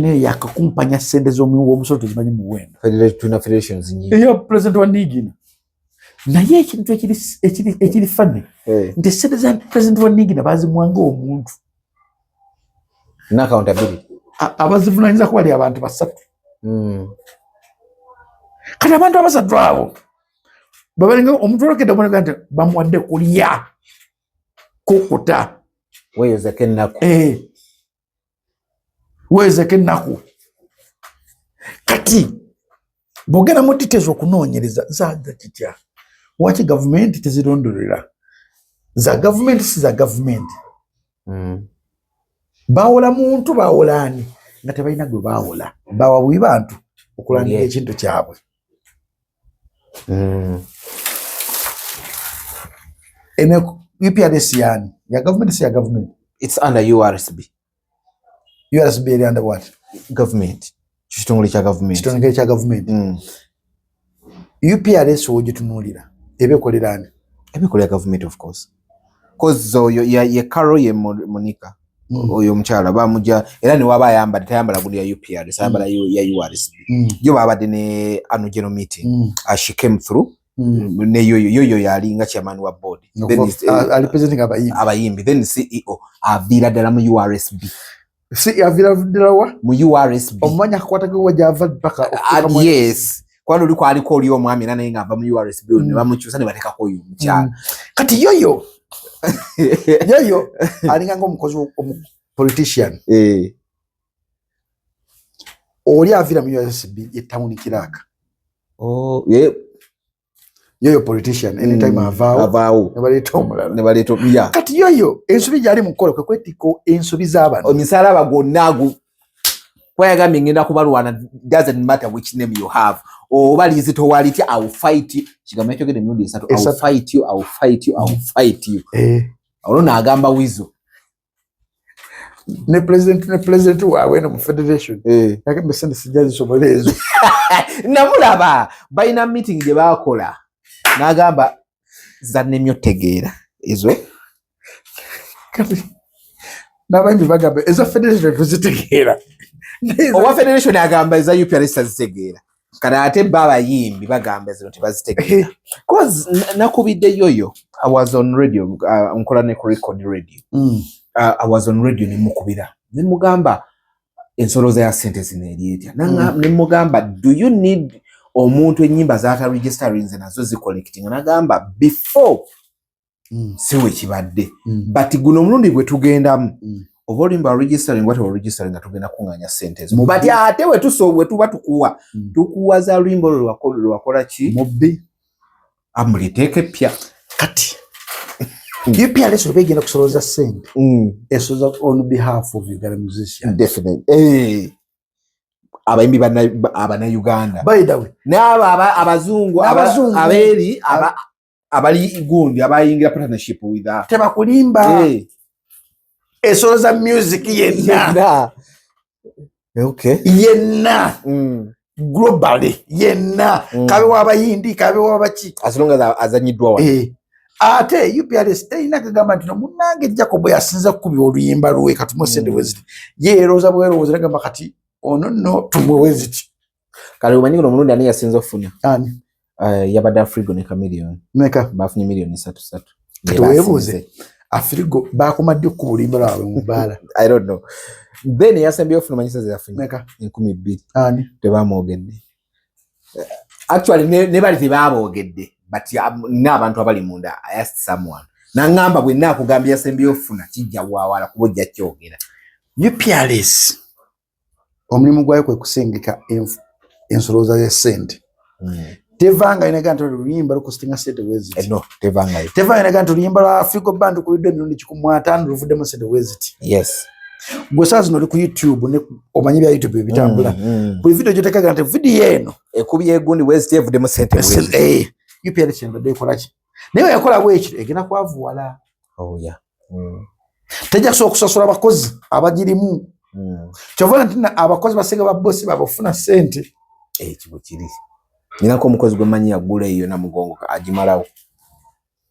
eyo yakakumpanya ssente z'omusolo tezimanyi muwendo eya president wa Nigina naye ekintu ekiri fane nti ssente za president wa Nigina bazimuwanga omuntu abazivunaanyizako bali abantu basatu kati abantu abasatu abo babalinga omuntu olwokedde oboneka nti bamuwadde kulya kukuta weeyozeko ennaku kati bwogenda mu details okunoonyereza zaza kitya waki gavumenti tezirondolera za gavumenti si za gavumenti bawola muntu bawolaani nga tebalina gwe bawola bawabubi bantu okulandira ekintu kyabwe UPRS yani ya government si ya government it's under URSB eri under what government kitongole kya government UPRS wogitunulira ebekolerani ebekolera government of course cause ye Carol ye Monica oyo omukyala bamuja era ne waba ayambadde tayambala gundi ya UPRS ayambala ya URSB yo babadde ne annual general meeting she came through ne yoyo yali nga chairman wa board then ali presenting abayimbi then CEO avira dala mu URSB avira dala wa mu URSB omanya kwata ko wajava paka yes kwano liko aliko oli omwami era naye nga ava mu URSB ne bamukyusa ne bateka ko oyo mukyala kati yoyo alinga ng'omukozi politician oli avira mu URSB etawuni kiraka yoyo politician anytime avaawo ne baleeta ya kati yoyo ensobi gyali mu kkola kwe kwetiko ensobi z'abantu omisalaba gwonna kwayagambye ngenda kubalwana doesn't matter which name you have oba lizito waliti I will fight you kigambo ekyogedde emirundi esatu I will fight you I will fight you I will fight you olwo n'agamba wizo ne president waabwe no mu federation yagambe sente sijja zisobole ezo namulaba balina meeting gye baakola n'agamba zannemyo tegeera ezo kati n'abangi bagamba eza federation tuzitegeera owa federation agamba eza UPRS tazitegeera kana ate baabayimbi bagamba zino tebazitegeera cause nakubidde yoyo I was on radio nkola ne record radio I was on radio nemukubira nemugamba ensoloza ya sente zineeryetya nemugamba do you need omuntu enyimba zata registering nazo zicollecting nagamba before siwe kibadde but guno omulundi gwe tugendamu oba olimba registering whatever registering nga tugenda kunganya sente ezo but ate wetusobwe tuba tukuwa za lwimbo lwakola ki mubbi amuliteeke pya kati UPRS obegenda kusoloza sente esoloza on behalf of Uganda musicians definitely abayimbi abana Uganda by the way n'aba abazungu aberi abali gundi abayingira partnership with that tebakulimba esoloza music yenna okay yenna globally yenna kabe wabayindi kabe wabaki as long as azanyidwa wa ate UPRS teyina kagamba nti munange Jacob yasinza kubi oluyimba lwe katumosende weziti yeeroza bweroza nagamba kati ono no tumweziti kale umanyi ngo omulundi ani yasinza ofuna ani yabada Afrigo ne Chameleon meka bafunye million 3 tuwebuze Afrigo bakomadde ku bulimba lwawe mu bala I don't know then yasembye ofuna manyisa za yafunye meka 12 ani tebamwogedde actually ne bali tebamwogedde but n'abantu abali munda I asked someone nangamba bwe nakugambya yasembye ofuna kijja wawala kubojja kyogera UPRS omulimu gwayo kwe kusengeka ensoloza ya sente tevanga ina ganto luyimba lukustinga sente weziti no tevanga ina ganto luyimba la Afrigo band ku video mirundi 15 luvudde sente weziti yes gwosazi no ku YouTube ne omanyi bya YouTube bitambula ku video joteka ganto video eno ekubi egundi weziti evudde sente weziti UPRS ndade kolachi nayo yakola bwekiro egena kwavuwala oh yeah tejja kusasula abakozi abagirimu chovana ntina abakozi basenga ba boss babafuna sente kibo kiri ninako omukozi gwemanyi yagula eyo na mugongo agimalawo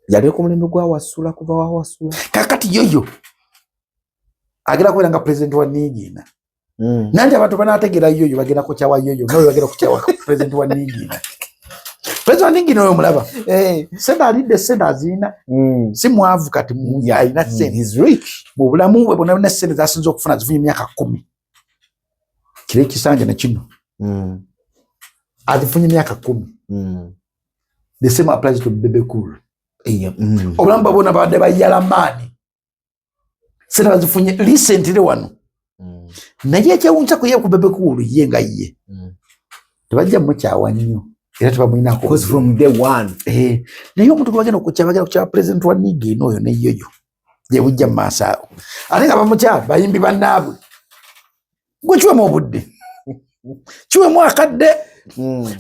yali ku mulembe gwa wasula kuva wa wasula kakati yoyo agera kwelanga president wa Nigina nanje abantu banategera yoyo bagenda ku kyawa yoyo nayo bagenda ku kyawa president wa Nigina president wa Nigina oyo mulaba senda alide senda azina si mwavu kati mu ina sente is rich mu bulamu bwe bona sente zasinzo okufuna zifunye myaka 10 kire kisanje na kino azifunye myaka 10 the same applies to Bebe Cool obulamba bona bade bayala mani sente bazifunye recently wano naye kyewuncha kuye ku Bebe Cool yenga ye tebajja mu kyawa nnyo era tebamuyina ko because from day one naye omuntu gwagenda okukyabagala ku president wa Nigina oyo ne yoyo je bujja masa ate nga bamukyala bayimbi bannaabwe gwekiwe mu budde kiwe mu akadde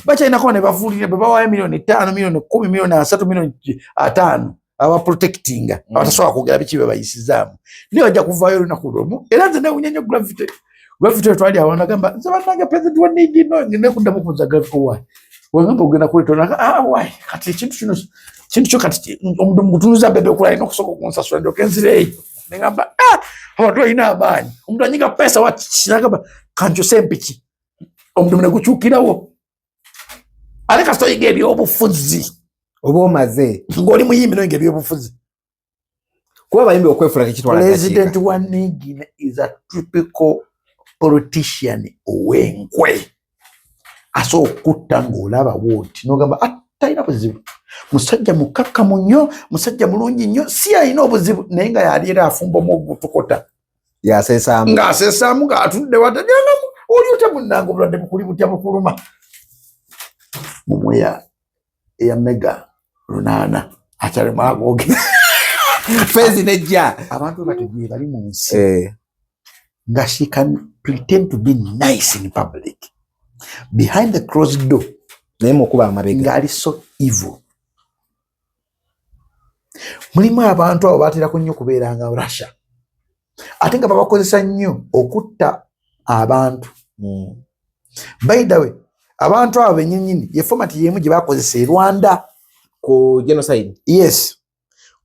bakyayinako ne bavuulire bwe bawayo milioni 5 milioni 10 milioni 3 milioni 5 aba protectinga abatasobola kwogera biki be bayisizaamu naye bajja kuvaayo olunaku lwomu era nze nawunya nnyo gravity twali awo nagamba nze bannange president wa Nigina ngenda kuddamu kuza gravity wayi wangamba ogenda kuletona wayi kati ekintu kyo kati omuntu mukutunuza Bebe Cool alina okusoka okunsasula ndoke nzireeyo negamba abantu alina amaanyi omuntu anyiga pesa wakinagamba kanjo sempiki omuntu mune gukyukirawo ate kasita oyiga ebyobufuzi oba omaze ng'oli muyimbi noyiga ebyobufuzi kuba abayimbi okwefula tekitwala president wa Nigina is a typical politician ow'enkwe aso okutta ng'olaba wooti n'ogamba talina buzibu musajja mukakkamu nnyo musajja mulungi nnyo si alina obuzibu naye nga yali era afumba omugutukota yasesaamu ng'asesaamu ng'atudde watajangamu oli otya munnange obulwadde bukuli butya bukuluma mumwe eya mega lunana achale mwagoge fezi nejja abantu batugiye bali mu nsi nga she can pretend to be nice in public behind the closed door nemo kuba amabega ngali so evil. Mulimu abantu abo batera kunnyo kubeeranga Russia ate nga babakozesa nnyo okutta abantu. By the way, abantu abo bennyini ye format yemu gye bakozesa e Rwanda ku genocide. Yes.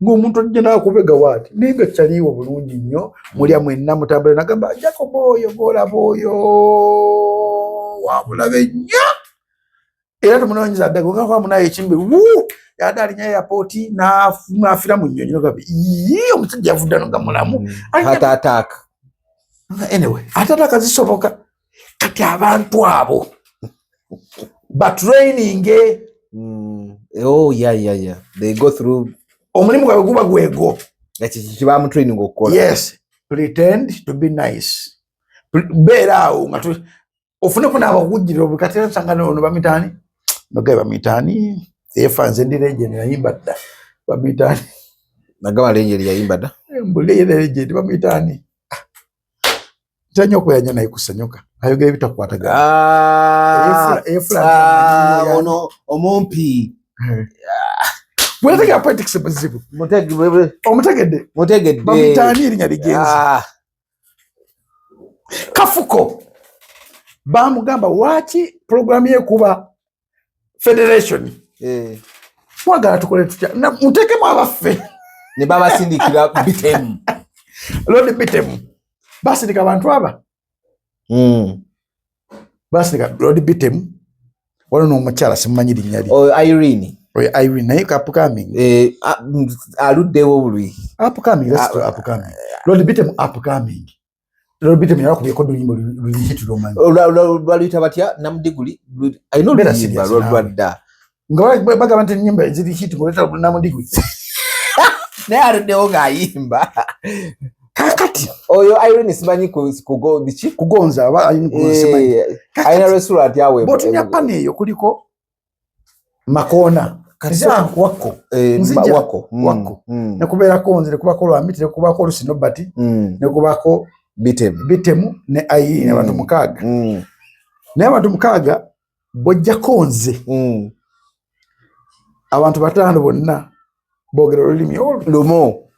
Ng'omuntu ajja n'akubega waati ninga kyaliwo bulungi nnyo mulya mwenna mutambula nagamba Jacob oyo golaba oyo wabulabe nnyo era tumunoonyeza ddago nga kwamunayo ekimbe yadde alinya airport n'afira mu nnyonyi nogabe omusajja yavudde nga mulamu ataataaka. Anyway ataataaka zisoboka kati abantu abo batraining oh yeah they go through omulimu gwabwe guba gwego kibamu training okukola. Yes, pretend to be nice. Beera awo nga ofuneko n'abakugirira obukatera nsangano ono bamitaani nogaye bamitaani efanze ndi legend yayimba dda bamitaani nagaba legend yayimba dda mbule legend bamitaani tanyo okuyanya naye kusanyuka ayogera ebitakwatagana ono omumpi Wetega politics buzibu. Mutegedde. Bamitaani erinya ligenzi. Kafuko. Bamugamba waki program ye kuba federation. Mwagala tukole tutya. Mutekemu abaffe. Ne baba sindikira bitemu. Lord bitemu. Basindika abantu aba. Basindika Lord bitemu. Wano n'omukyala simumanyi linnya lye. Irene. Irene naye upcoming aluddewo bulwi upcoming Lord Bitemu upcoming Lord Bitemu yakubiyeko oluyimba lulihitira omanyi lwaluyita batya namudiguli ayina oluyimba lwadda nga bagamba nti ennyimba eziri hit ngoleta namudiguli naye aluddewo ng'ayimba kakati oyo Irene simanyi kugonza ayina restaurant yawe botunya pane eyo kuliko Makona wako wako nekubeerako nze nekubako Lwamiti nekubako Lusinobati nekubako Bitemu ne Irene abantu mukaaga naye abantu mukaaga bojjako nze abantu bataano bonna boogera olulimi lumu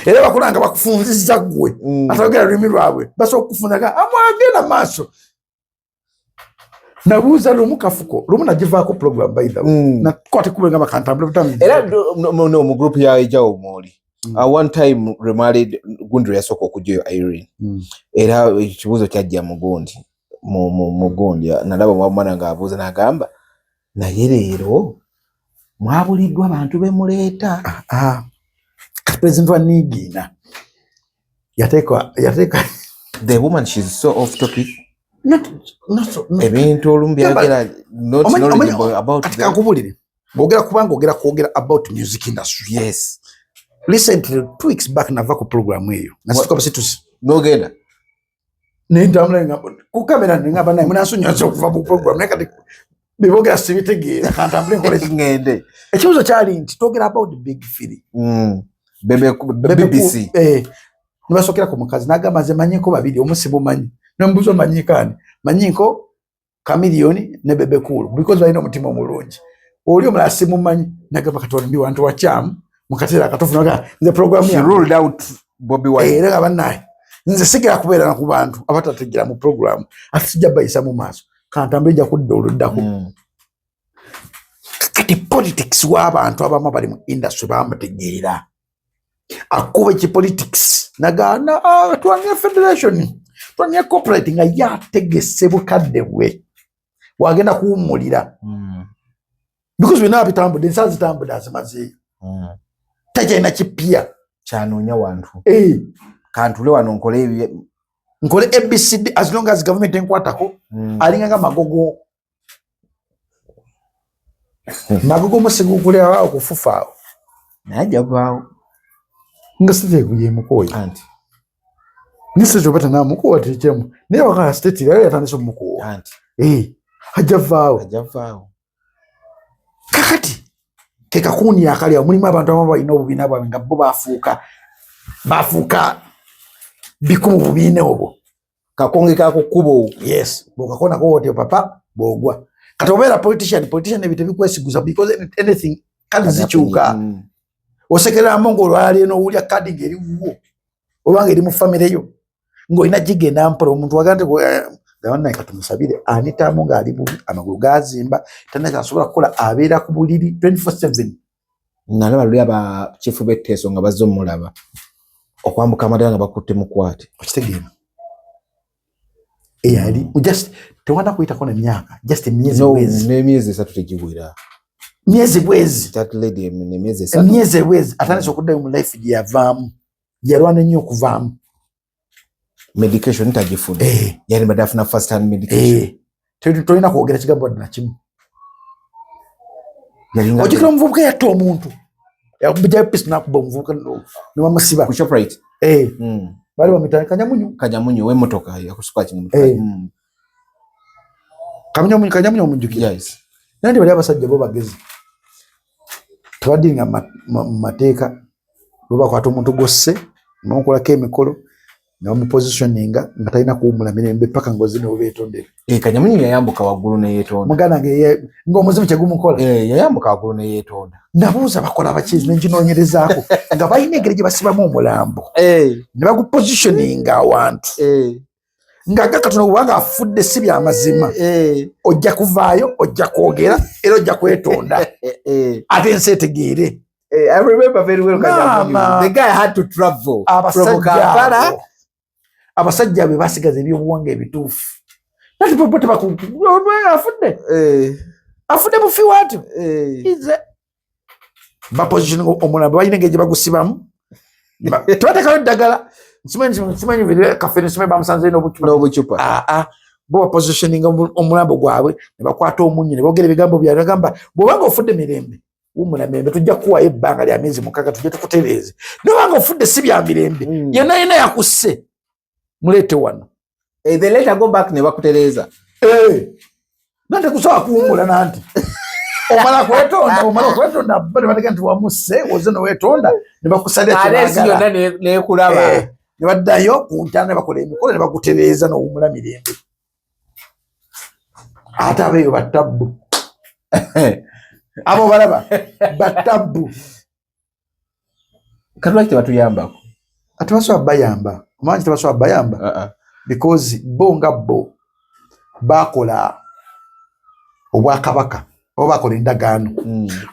era bakulanga bakufunzizza ggwe atayogera lulimi lwabwe basobola okukufunzaga amwagenda maaso. Nabuuza lumu Kafuko lumu nagivaako program by the way nakwate kubenga bakantambula butamu era no mu group ya ejawo moli one time remali Gundi yasooka okujjayo Irene era ekibuuzo kyajja mu Gundi mu Gundi nalaba omwana ng'abuuza n'agamba naye leero mwabuliddwa abantu bemuleeta president wa Nigiina yateeka the woman she's so off topic. Not ebintu olumu byagera not knowledgeable about akakubulire bogera kubanga ogera about music industry. Yes, recently 2 weeks back nava ku program eyo nasituka basitusi nogenda nindamula ku kamera ngaba naye munasonyaza okuva mu program nakati bibogera sibitegeera kantambule nkole ngende ekibuzo kyali nti togera about big fili BBC nibasokera ku mukazi nagamba nze manyiko babiri omusibu manyi nambuzo manyikani manyiko Chameleone ne Bebe Cool because balina omutima omulungi oli omulala simumanyi nagamba Katonda ndi wantu wakyamu mukatera akatofunaga nze program ya ruled out Bobby Wine era gabanaye nze sigera kubeera na ku bantu abatategera mu program asijja bayisa mu maaso kantambule ja kudda oluddako kati politics w'abantu abamu bali mu industry bamategeera akuba ki politics nagana tuanye federation tuanye corporate nga yategese bukadde bwe wagenda kuwumulira because we know bitambudde ensanzi zitambudde azimazeeyo tajja kipya kyanoonya wantu kantule wano nkole ABCD as long as government enkwatako alinga nga magogo musigugulira okufufa najja vaawo nga state kuye mukoyi anti nise jobata na mukowa tichemu naye wakala state ya yatandise mukowa anti hajja vaawo kakati kekakuni yakali mulimu abantu abamu balina obubiina bwabwe nga bo bafuuka bikumu bubiina obwo kakonge kako kubo yes bokakona ko wote papa bogwa kati obeera politician ebintu bikwesiguza because anything kadi zikyuka osekera mongo olwali eno ulya kadi ngeriwo obanga eri mu family yo ng'olina gigenda mpola omuntu wagande gabana katumusabire anitamu ng'ali bubi amagulu gazimba tanaka asobola kukola abeera ku buliri 24/7 nalaba luli aba chifu betteso nga bazzo mulaba okwambuka amadala nga bakutte mukwate okitegeera eyali just tewanda kuyitako na myaka just emyezi no, bwezi n'emyezi 3 tegigwera myezi bwezi that lady n'emyezi 3 emyezi bwezi atandise okuddayo mu life gye yavaamu yalwana nnyo okuvaamu medication tajifuna yali badafuna first hand medication tolina kwogera kigambo na kimu ojikira omuvubuka yatta omuntu yakubijjayo pisi nakuba omuvubuka nebamusiba ku Shoprite bali bamuyita kanyamunyu w'emmotoka yakusuka kino kanyamunyu omujjukira naye ndi bali abasajja bo bagezi tebaddiringa mu mateeka lwebakwata omuntu gosse nomukolako emikolo namupositioninga nga talina kuwumula mirembe paka ngozi ne beetondera kanyamunyu yayambuka waggulu ne yeetonda muganda ng'omuzimu kyegumukola yayambuka waggulu ne yeetonda nabuuza bakola abakizi nenjinoonyerezaako nga balina engeri gye basibamu omulambo ne bagupositioninga awantu nga gakatono kubanga afudde si byamazima ojja kuvaayo ojja kwogera era ojja kwetonda ate ensi etegeere. I remember very well the guy had to travel from Kampala. Abasajja be basigaza ebyobuwanga ebituufu nati popote afudde bufi watu bapositioning omulambo balina engeri gye bagusibamu tebatekayo eddagala simanyi bire kafeni simanyi bamusanze n'obucupa bo bapositioning omulambo gwabwe ne bakwata omunyi ne boogera ebigambo byabwe bagamba bw'obanga ofudde mirembe wumula mirembe tujja kukuwayo ebbanga lya myezi 6 tujje tukutereeze nobanga ofudde si bya mirembe yenna yakusse mulete wano they later go back ne bakutereeza nante kusobola kuwumula nanti omala kwetonda bale bateka nti wamusse oze noweetonda ne bakusalira kyebagala nekulaba ne baddayo ku ntana ne bakola emikolo ne bakutereeza n'owumula mirembe ate abeeyo battabbu abo balaba battabbu katulaki tebatuyambako tebasobola bayamba omanyi tebasobola bayamba because bo nga bo bakola obwakabaka oba bakola endagaano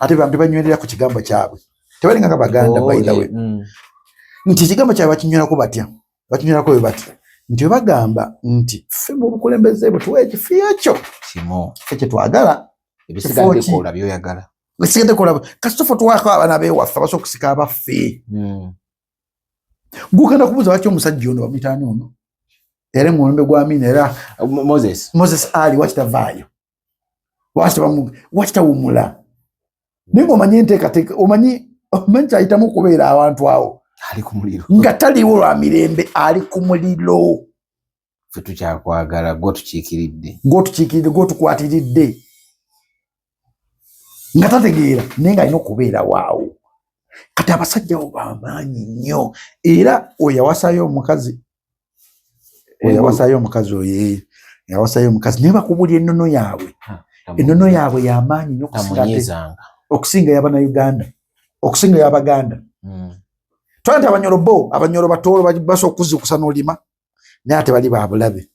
ate bantu banywerera ku kigambo kyabwe tebalinga nga baganda bayidawe nti ekigambo kyabwe bakinywerako batya bakinywerako bwe bati nti bagamba nti ffe mu bukulembeze bwe tuwa ekifiyo kyo ffe kyetwagala ebisigadde kola byoyagala bisigadde kola kasitofo tuwaako abaana beewaffe abasobola okusika abaffe gukenda kubuuza lwaki omusajja ono bamuyitaani ono era mulembe gwa Amina era Moses ali wakitavaayo wakitawumula naye ng'omanyi enteekateeka omanyi kyayitamu okubeera abantu awo ali ku muliro nga taliwo lwa mirembe ali ku muliro ffe tukyakwagala gwotukiikiridde gwotukwatiridde nga tategeera naye ng'alina okubeera waawo kati abasajja bo bamaanyi nnyo era oyo yawasayo omukazi yawasayo omukazi naye bakubulya ennono yaabwe yamaanyi nnyo okusinga y'Abannayuganda okusinga y'Abaganda twante abanyoro batoolo basobola okuzikusa n'olima naye ate bali babulabe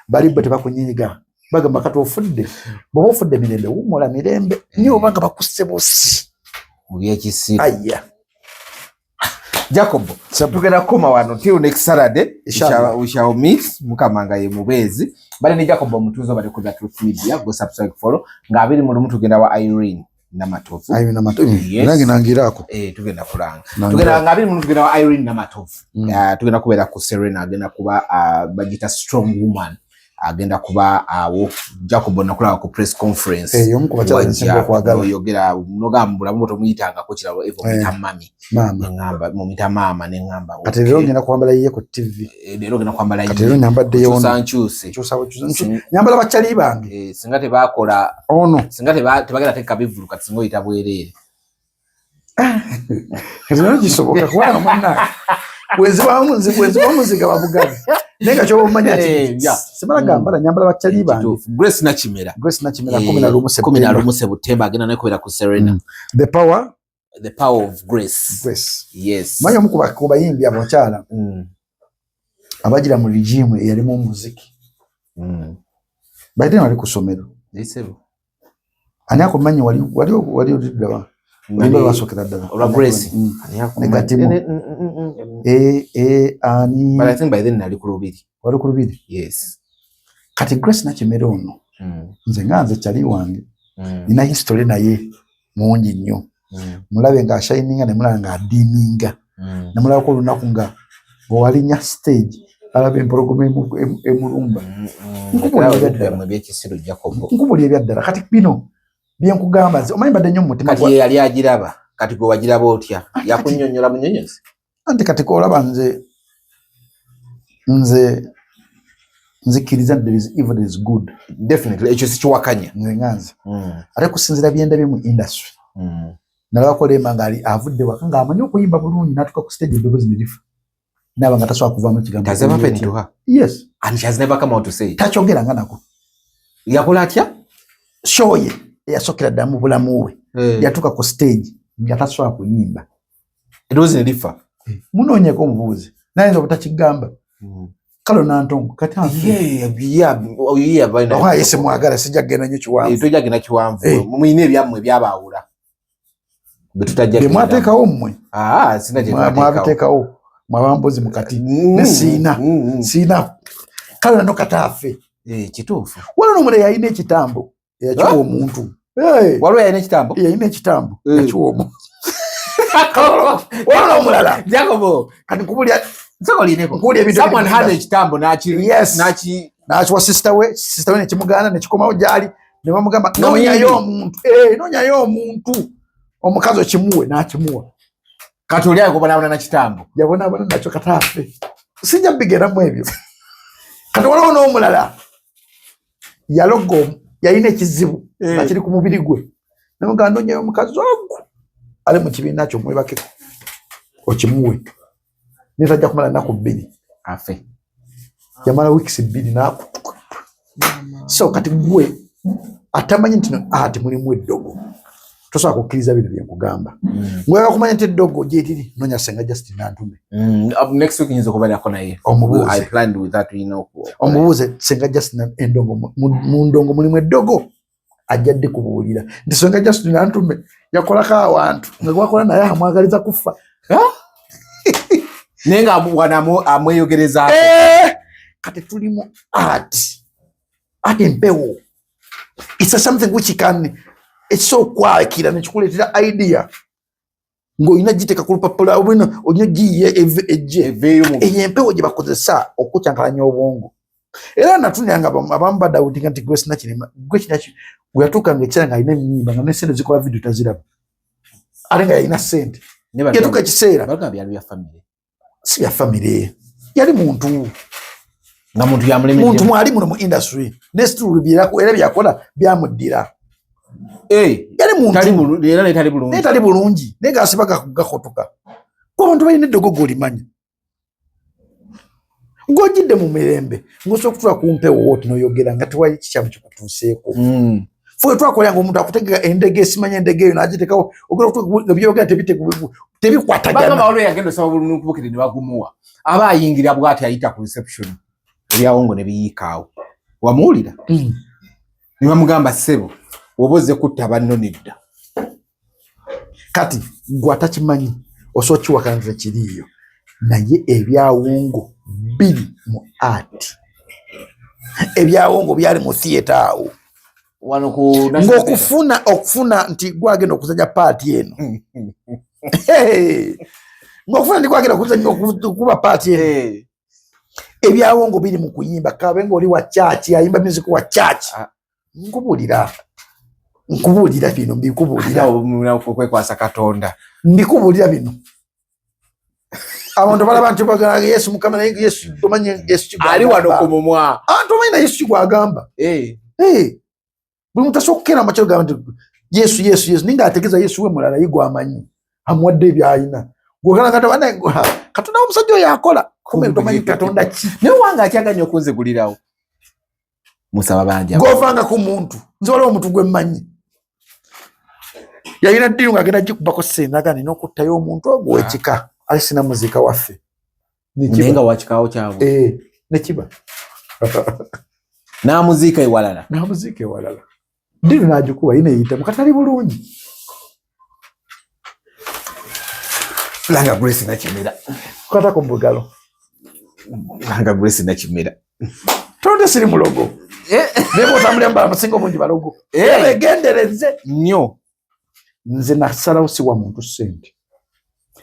bali bo tebakunyiiga bagamba kati ofudde bw'oba ofudde mirembe wummula mirembe niyo obanga bakusse bosi mu byekisiru Jacob tugenda kukoma wano till next Saturday we shall meet mukamanga ye mubezi bali ne Jacob omutuzo bali ku Truth Media go subscribe follow nga abiri mu tugenda wa Irene Namatovu nange nangirako tugenda kulanga tugenda nga abiri mu tugenda wa Irene Namatovu tugenda kubeera ku Serena agenda kuba bagita strong woman agenda kuba Jacob nakulaba ku press conference yogera nogambula muto muyitanga ko kiralo evo mitamami ngamba mu mitamama ne ngamba ate lero ngenda kwambala yiye ku TV lero ngenda kwambala yiye ate lero nyambadde yono sanchuse nyambala bachali bange singate bakola ono singate tebagera teka bivulu kati singo itabwerere Kazino kisoboka kwa mwana. Wezi wa muzika babugazi. Nenga cyo bumanya ati. Simala gamba nyambala bachali bandi. Grace Nakimera 11 September agenda no kubera ku Serena. The power of grace. Yes. Manyo mukuba yimbi abochala. Abagira mu regime yali mu muziki. Baide wali kusomero. Lisebo. Ani akomanyi wali ddawa. Wali wasokera ddawa. Ola Grace. Negativu. Ani. But I think by then nali ku Lubiri. Wali ku Lubiri? Yes. Kati Grace Nakimera ono. Nze nganze chali wange. Nina history naye mungi nnyo. Mulabe nga shininga ne mulanga nga diminga. Ne mulaba ko lunaku nga walinya stage. Alabe empologome emulumba. Nkubuli ebyaddala kati bino byenkugamba omanyi badde nnyo mu mutima kati yali agiraba kati gwe wagiraba otya yakunnyonnyola munyonyozi anti kati ko olaba nzikiriza there is evil, there is good. Definitely ekyo sikiwakanya nganze ate kusinzira byendabye mu industry nalaba ko Lema nga avudde waka nga amanyi okuyimba bulungi natuka ku stage eddoboozi ne lifa naba nga taswa kuvamu ekigambo. Has ever happened to her? Yes. And she has never come out to say it. Tachogera nga nako. Yakola atya? Shoye yasokera damu bulamu we. Yatuka ku stage nga taswa kuyimba. It wasn't differ. Munonye ko mubuze. Nayenza butakigamba. Kalo nantongo katanze. Yeah, bana. Oha yese mwagala sijagenda nyo kiwanvu. Tojagenda kiwanvu. Muyine byamwe byabawula. Betutajja. Bemwateka omwe. Sina je mwateka o. Mwabambozi mukati. Ne sina. Kalo no katafe. Kitufu. Wala no mure yaine kitambo. Yachiwo omuntu. Wala yaine kitambo? Yaine kitambo. Yachiwo omuntu. Wala no mulala. Jacobo. Kati kubulya someone had a kitambo nachi. Yes. Nachi wa sister we ne kimugana ne kikomawo jali ne bamugamba nonyayo omuntu. Nonyayo omuntu. Omukazi okimuwe nakimuwa. Kati oli akubona na kitambo. Yabona nacho katafe. Sija bigera mu ebyo. Kati wala no mulala. Yalogo yaine kizibu akiri ku mubiri gwe. Namuganda nonyayo omukazi wangu. Ale mu kibina kyo mwebake. Okimuwe. Nitajja kumala nako 2 afe yamala weeks 2 nako so kati gwe atamanyi ntino ati muri mu eddogo tosobola kukkiriza bintu bye nkugamba ngwe bakumanya nti eddogo gyetiri nonya senga Justin Nantume next week nyizo kubali akona ye I planned with that omubuze senga Justin endongo mu ndongo muri mu eddogo ajjadde kubuulira ndi senga Justin Nantume yakola ka abantu ngwakola naye amwagaliza kufa nenga wana amweyogereza kati tulimu art empewo it's something which can it's so kwakira nekikuletera idea ngo inajiteka ku lupapula obino onyogiye empewo gye bakozesa okukyankalanya obwongo era natunyanga abamba Daudi nti Grace Nakimera gweyatuuka ngaekira nga alina enyimba nga nesente zikola video taziraba ate nga yalina sente yatuuka ekiseera si bya family yali muntu nga muntu yamuleme muntu mwali muno mu industry next rubira era byakola byamuddira yali muntu era netali bulungi nega asibaga kugakotoka kwa bantu balina eddogo limanyi ngojidde mu mirembe ngoso okutula kumpewo woti noyogera nga tewayi kikyamu kikutuuseeko fwe twakolanga omuntu akutegeka endege esimanya endege eyo n'agitekawo ogera okutuka byogera tebikwatagana bagamba olwo yagenda osaba bulungi okubukire ne bagumuwa aba ayingira bw'ati ayita ku reception ebyawo ngo ne biyiikaawo wamuwulira ne bamugamba ssebo woba ozze kutta banno nedda kati gwe atakimanyi osobola kiwakanira kiriiyo naye ebyawongo biri mu art ebyawongo byali mu theatre awo ng'okufuna nti gwagenda okuzanya paati eno ng'okufuna nti gwagenda okuba paati eno ebyawongo biri mu kuyimba kabe ng'oli wa chachi ayimba music wa chachi nkubulira bino kwekwasa Katonda mbikubulira bino abantu balaba nti bagala Yesu mukama naye Yesu tomanye Yesu ali wano ku mumwa tomanye na Yesu gwagamba buli muntu asobola okukera amakiro gamba nti Yesu ninga ategeeza Yesu we mulala yigwa amanyi amuwadde byayina gwokana katonda katonda omusajja oyo akola kumbe tomanyi katonda ki naye wange akyaganya okunzigulirawo musaba banja govanga ku muntu nze waliwo omuntu gwe mmanyi yalina ddiru ng'agenda gikubako sennaga nina okuttayo omuntu ogwo wekika ali sina muziika waffe naye nga wakikaawo kyabwe nekiba n'amuziika ewalala ddiru n'agikuba yina eyitamu katali bulungi langa Grace Nakimera kwatako mbugalo langa Grace Nakimera tonde siri mulogo nebo otambulira mbala musinga obungi balogo begendereze nnyo nze nasalawo siwa muntu ssente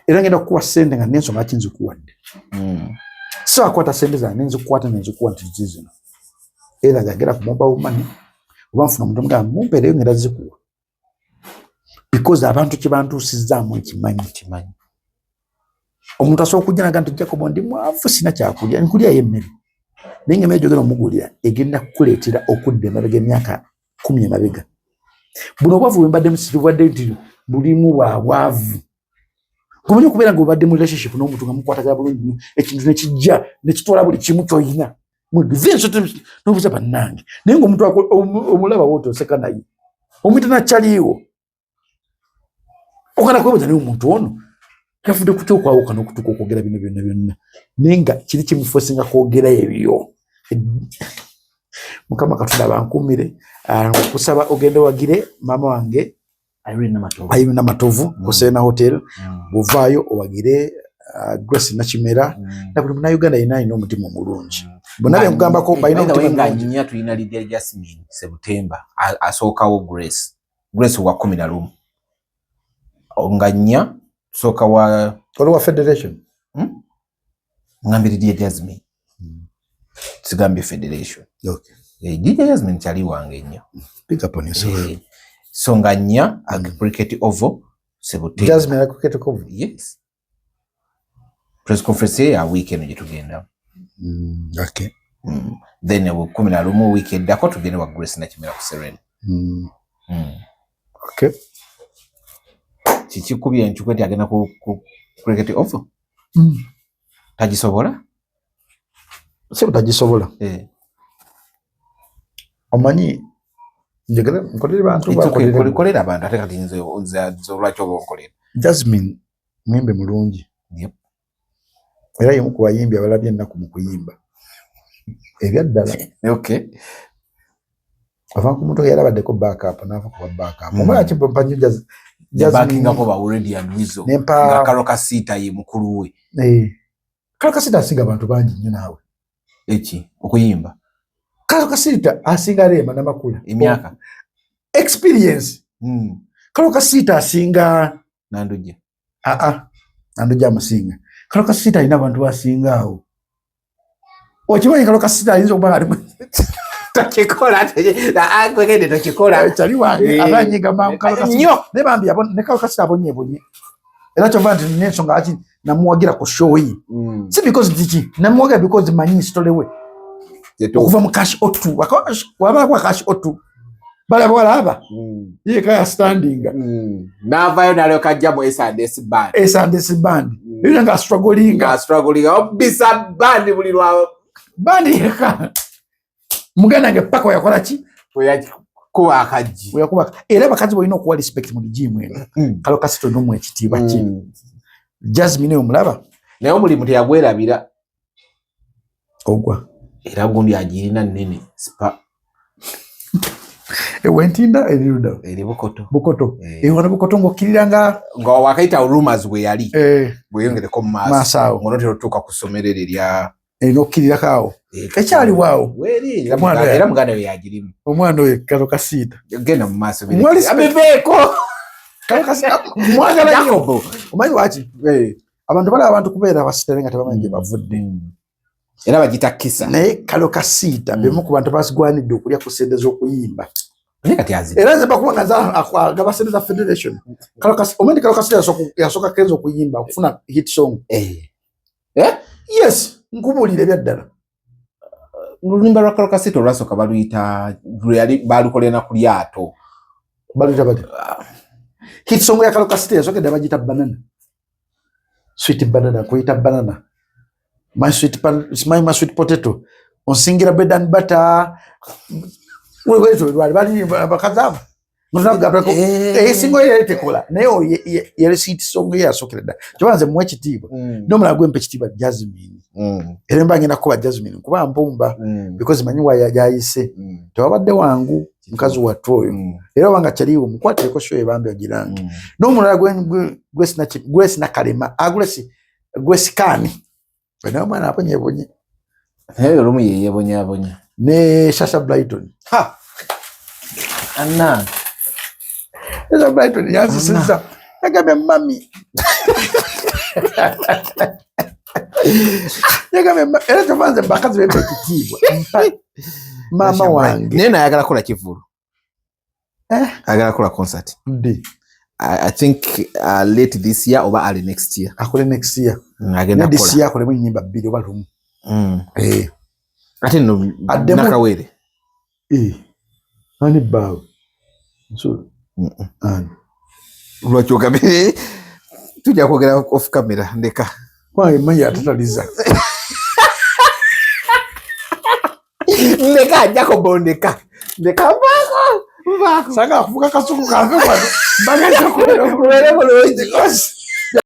era ngenda kukuwa ssente nga nensonga ki nzikuwadde so akwata ssente zange nenzikukwata nenzikuwa nti zizino era ngagera ku mobile money oba nfuna omuntu omugamba mumpeereyo ngenda zikuwa because abantu kyebantuusizaamu nkimanyi omuntu asobola okujja naga nti Jacob ndi mwavu sina kyakulya nkulyayo emmere naye nga emmere gyogera omugulira egenda kukuleetera okudda emabega emyaka 10 emabega buno obwavu bwe mbadde musiribwadde nti bulimu bwa bwavu kumanyi okubeera nga obadde mu relationship n'omuntu nga mukwatagala bulungi nnyo ekintu nekijja nekitwala buli kimu ky'olina nobuuza bannange naye ng'omuntu omulaba wootoseka naye omuyita nakyaliiwo ogana kwebuuza naye omuntu ono yafudde ku kyokwawukana okutuuka okwogera bino byonna byonna naye nga kiri kimufosinga kwogera ebyo mukama katonda bankuumire kusaba ogende wagire maama wange Irene Namatovu ku Serena Hotel buvaayo owagire Grace Nakimera na buli munnayuganda yenna alina omutima omulungi bonna benkugambako balina omutima omulungi nnya tulina Lydia Jasmine Sebutemba asookawo Grace wa 11 nga nnya tusooka wa oliwa federation ngambye Lydia Jasmine sigambye federation Lydia Jasmine kyali wange nnyo pick up on yourself so nga nnya cricket oval Sebutemba Jasmine cricket oval yes press conference ya weekend gye tugenda okay then 11 weekend ako tugenda wa Grace Nakimera ku Serena okay kikikubye enchuko nti agenda ku cricket oval tagisobola sebo tagisobola omanyi njagala nkolere bantu bakolera abantu ate kati nze lwaki oba onkolera Jasmine mwimbe mulungi era yemu ku bayimbi abalabye ennaku mu kuyimba ebyaddala ava ku muntu yalabaddeko backup n'ava kuba backup omala kimpanyi Jasmine ko ba already and wizo nga Kalo Kasita ye mukulu we Kalo Kasita asinga abantu bangi nnyo naawe eki okuyimba Kalo Kasita asinga Rema n'amakula emyaka experience Kalo Kasita asinga Nandujja Nandujja amusinga Kalo Kasita alina abantu basinga awo okimanyi Kalo Kasita ayinza okuba ali takikola kwegende takikola kyali wange abanyiga mamu Kalo Kasita ne bambi ne Kalo Kasita abonye era kyova nti n'ensonga lwaki namuwagira ku show yi si because diki namuwagira because manyi story we okuva mu Cash O2 wabala kwa Cash O2 balaba ye kaya standing n'avayo nalyo kajja mu S&S band era nga struggling obisa band buli lwa band yeka muganda nge pako yakola ki kuba akaji yakuba era bakazi boyina okuwa respect mu gym eno Kalo Kasita n'omu ekitiibwa ki Jasmine omulaba naye omulimu teyagwerabira ogwa era gundi agirina nnene spa ewentinda eriruda eri bukoto ewana bukoto ng'okkirira nga wakaita rumors bwe yali bweyongereko mu maaso ng'onotera otuuka ku ssomero eryo erya erina okkirirako awo ekyali waawo era muganda we yagirimu omwana oyo Kalo Kasita genda mu maaso abiveeko Kalo Kasita mwagala nnyo omanyi lwaki abantu balaba abantu kubeera basitale nga tebamanyi gye bavudde era bagita kisa naye Kalo Kasita bemu ku bantu basigwanidde okulya ku ssente z'okuyimba era nze bakuba nga agaba ssente za federation omanyi Kalo Kasita yasooka kenza okuyimba okufuna hit song yes nkubulire byaddala olulumba lwa Kalo Kasita olwasooka baluyita balukolera na ku lyato baluyita bati hit song ya Kaluka Stairs okeda bagita banana. Sweet banana kuita banana. My sweet potato. Onsingira bread and butter. Wewe bali bakazava. Munagabako singo ya tekola. Nayo ya sweet song ya sokeleda. Tubanze mwe kitiba. No mulago empe kitiba Jasmine. Eremba ngina kuba Jasmine kuba mbumba because manyiwa yayise. Tewabadde wangu mkazi wa Troyo. Era wanga chaliwo mukwate ko shoye bambe ogirange. No mulago Grace na kalema. Grace kani. Bana mwana hapo nyebonye. Heyo rumu yebonya. Ne Sasha Brighton. Ha. Anna. Sasha Brighton yazi sinza. Yagabe mami. Yagabe era tumanze bakazi bembe kitibwa. Mama wange. Nena yagala kola kivulu. Agala kola concert. Ndi. I think late this year or early next year. Akole next year. Agenda kola. This year akole nyimba bili oba lumu. Ate no nakawere. Ani bawo. So lwachoka bere tujja kwogera off camera ndeka. Kwa manya atataliza. Ndeka Jacob ndeka. Ndeka bako. Sanga kufuka kasuku kafe kwa. Banga chakula. Wele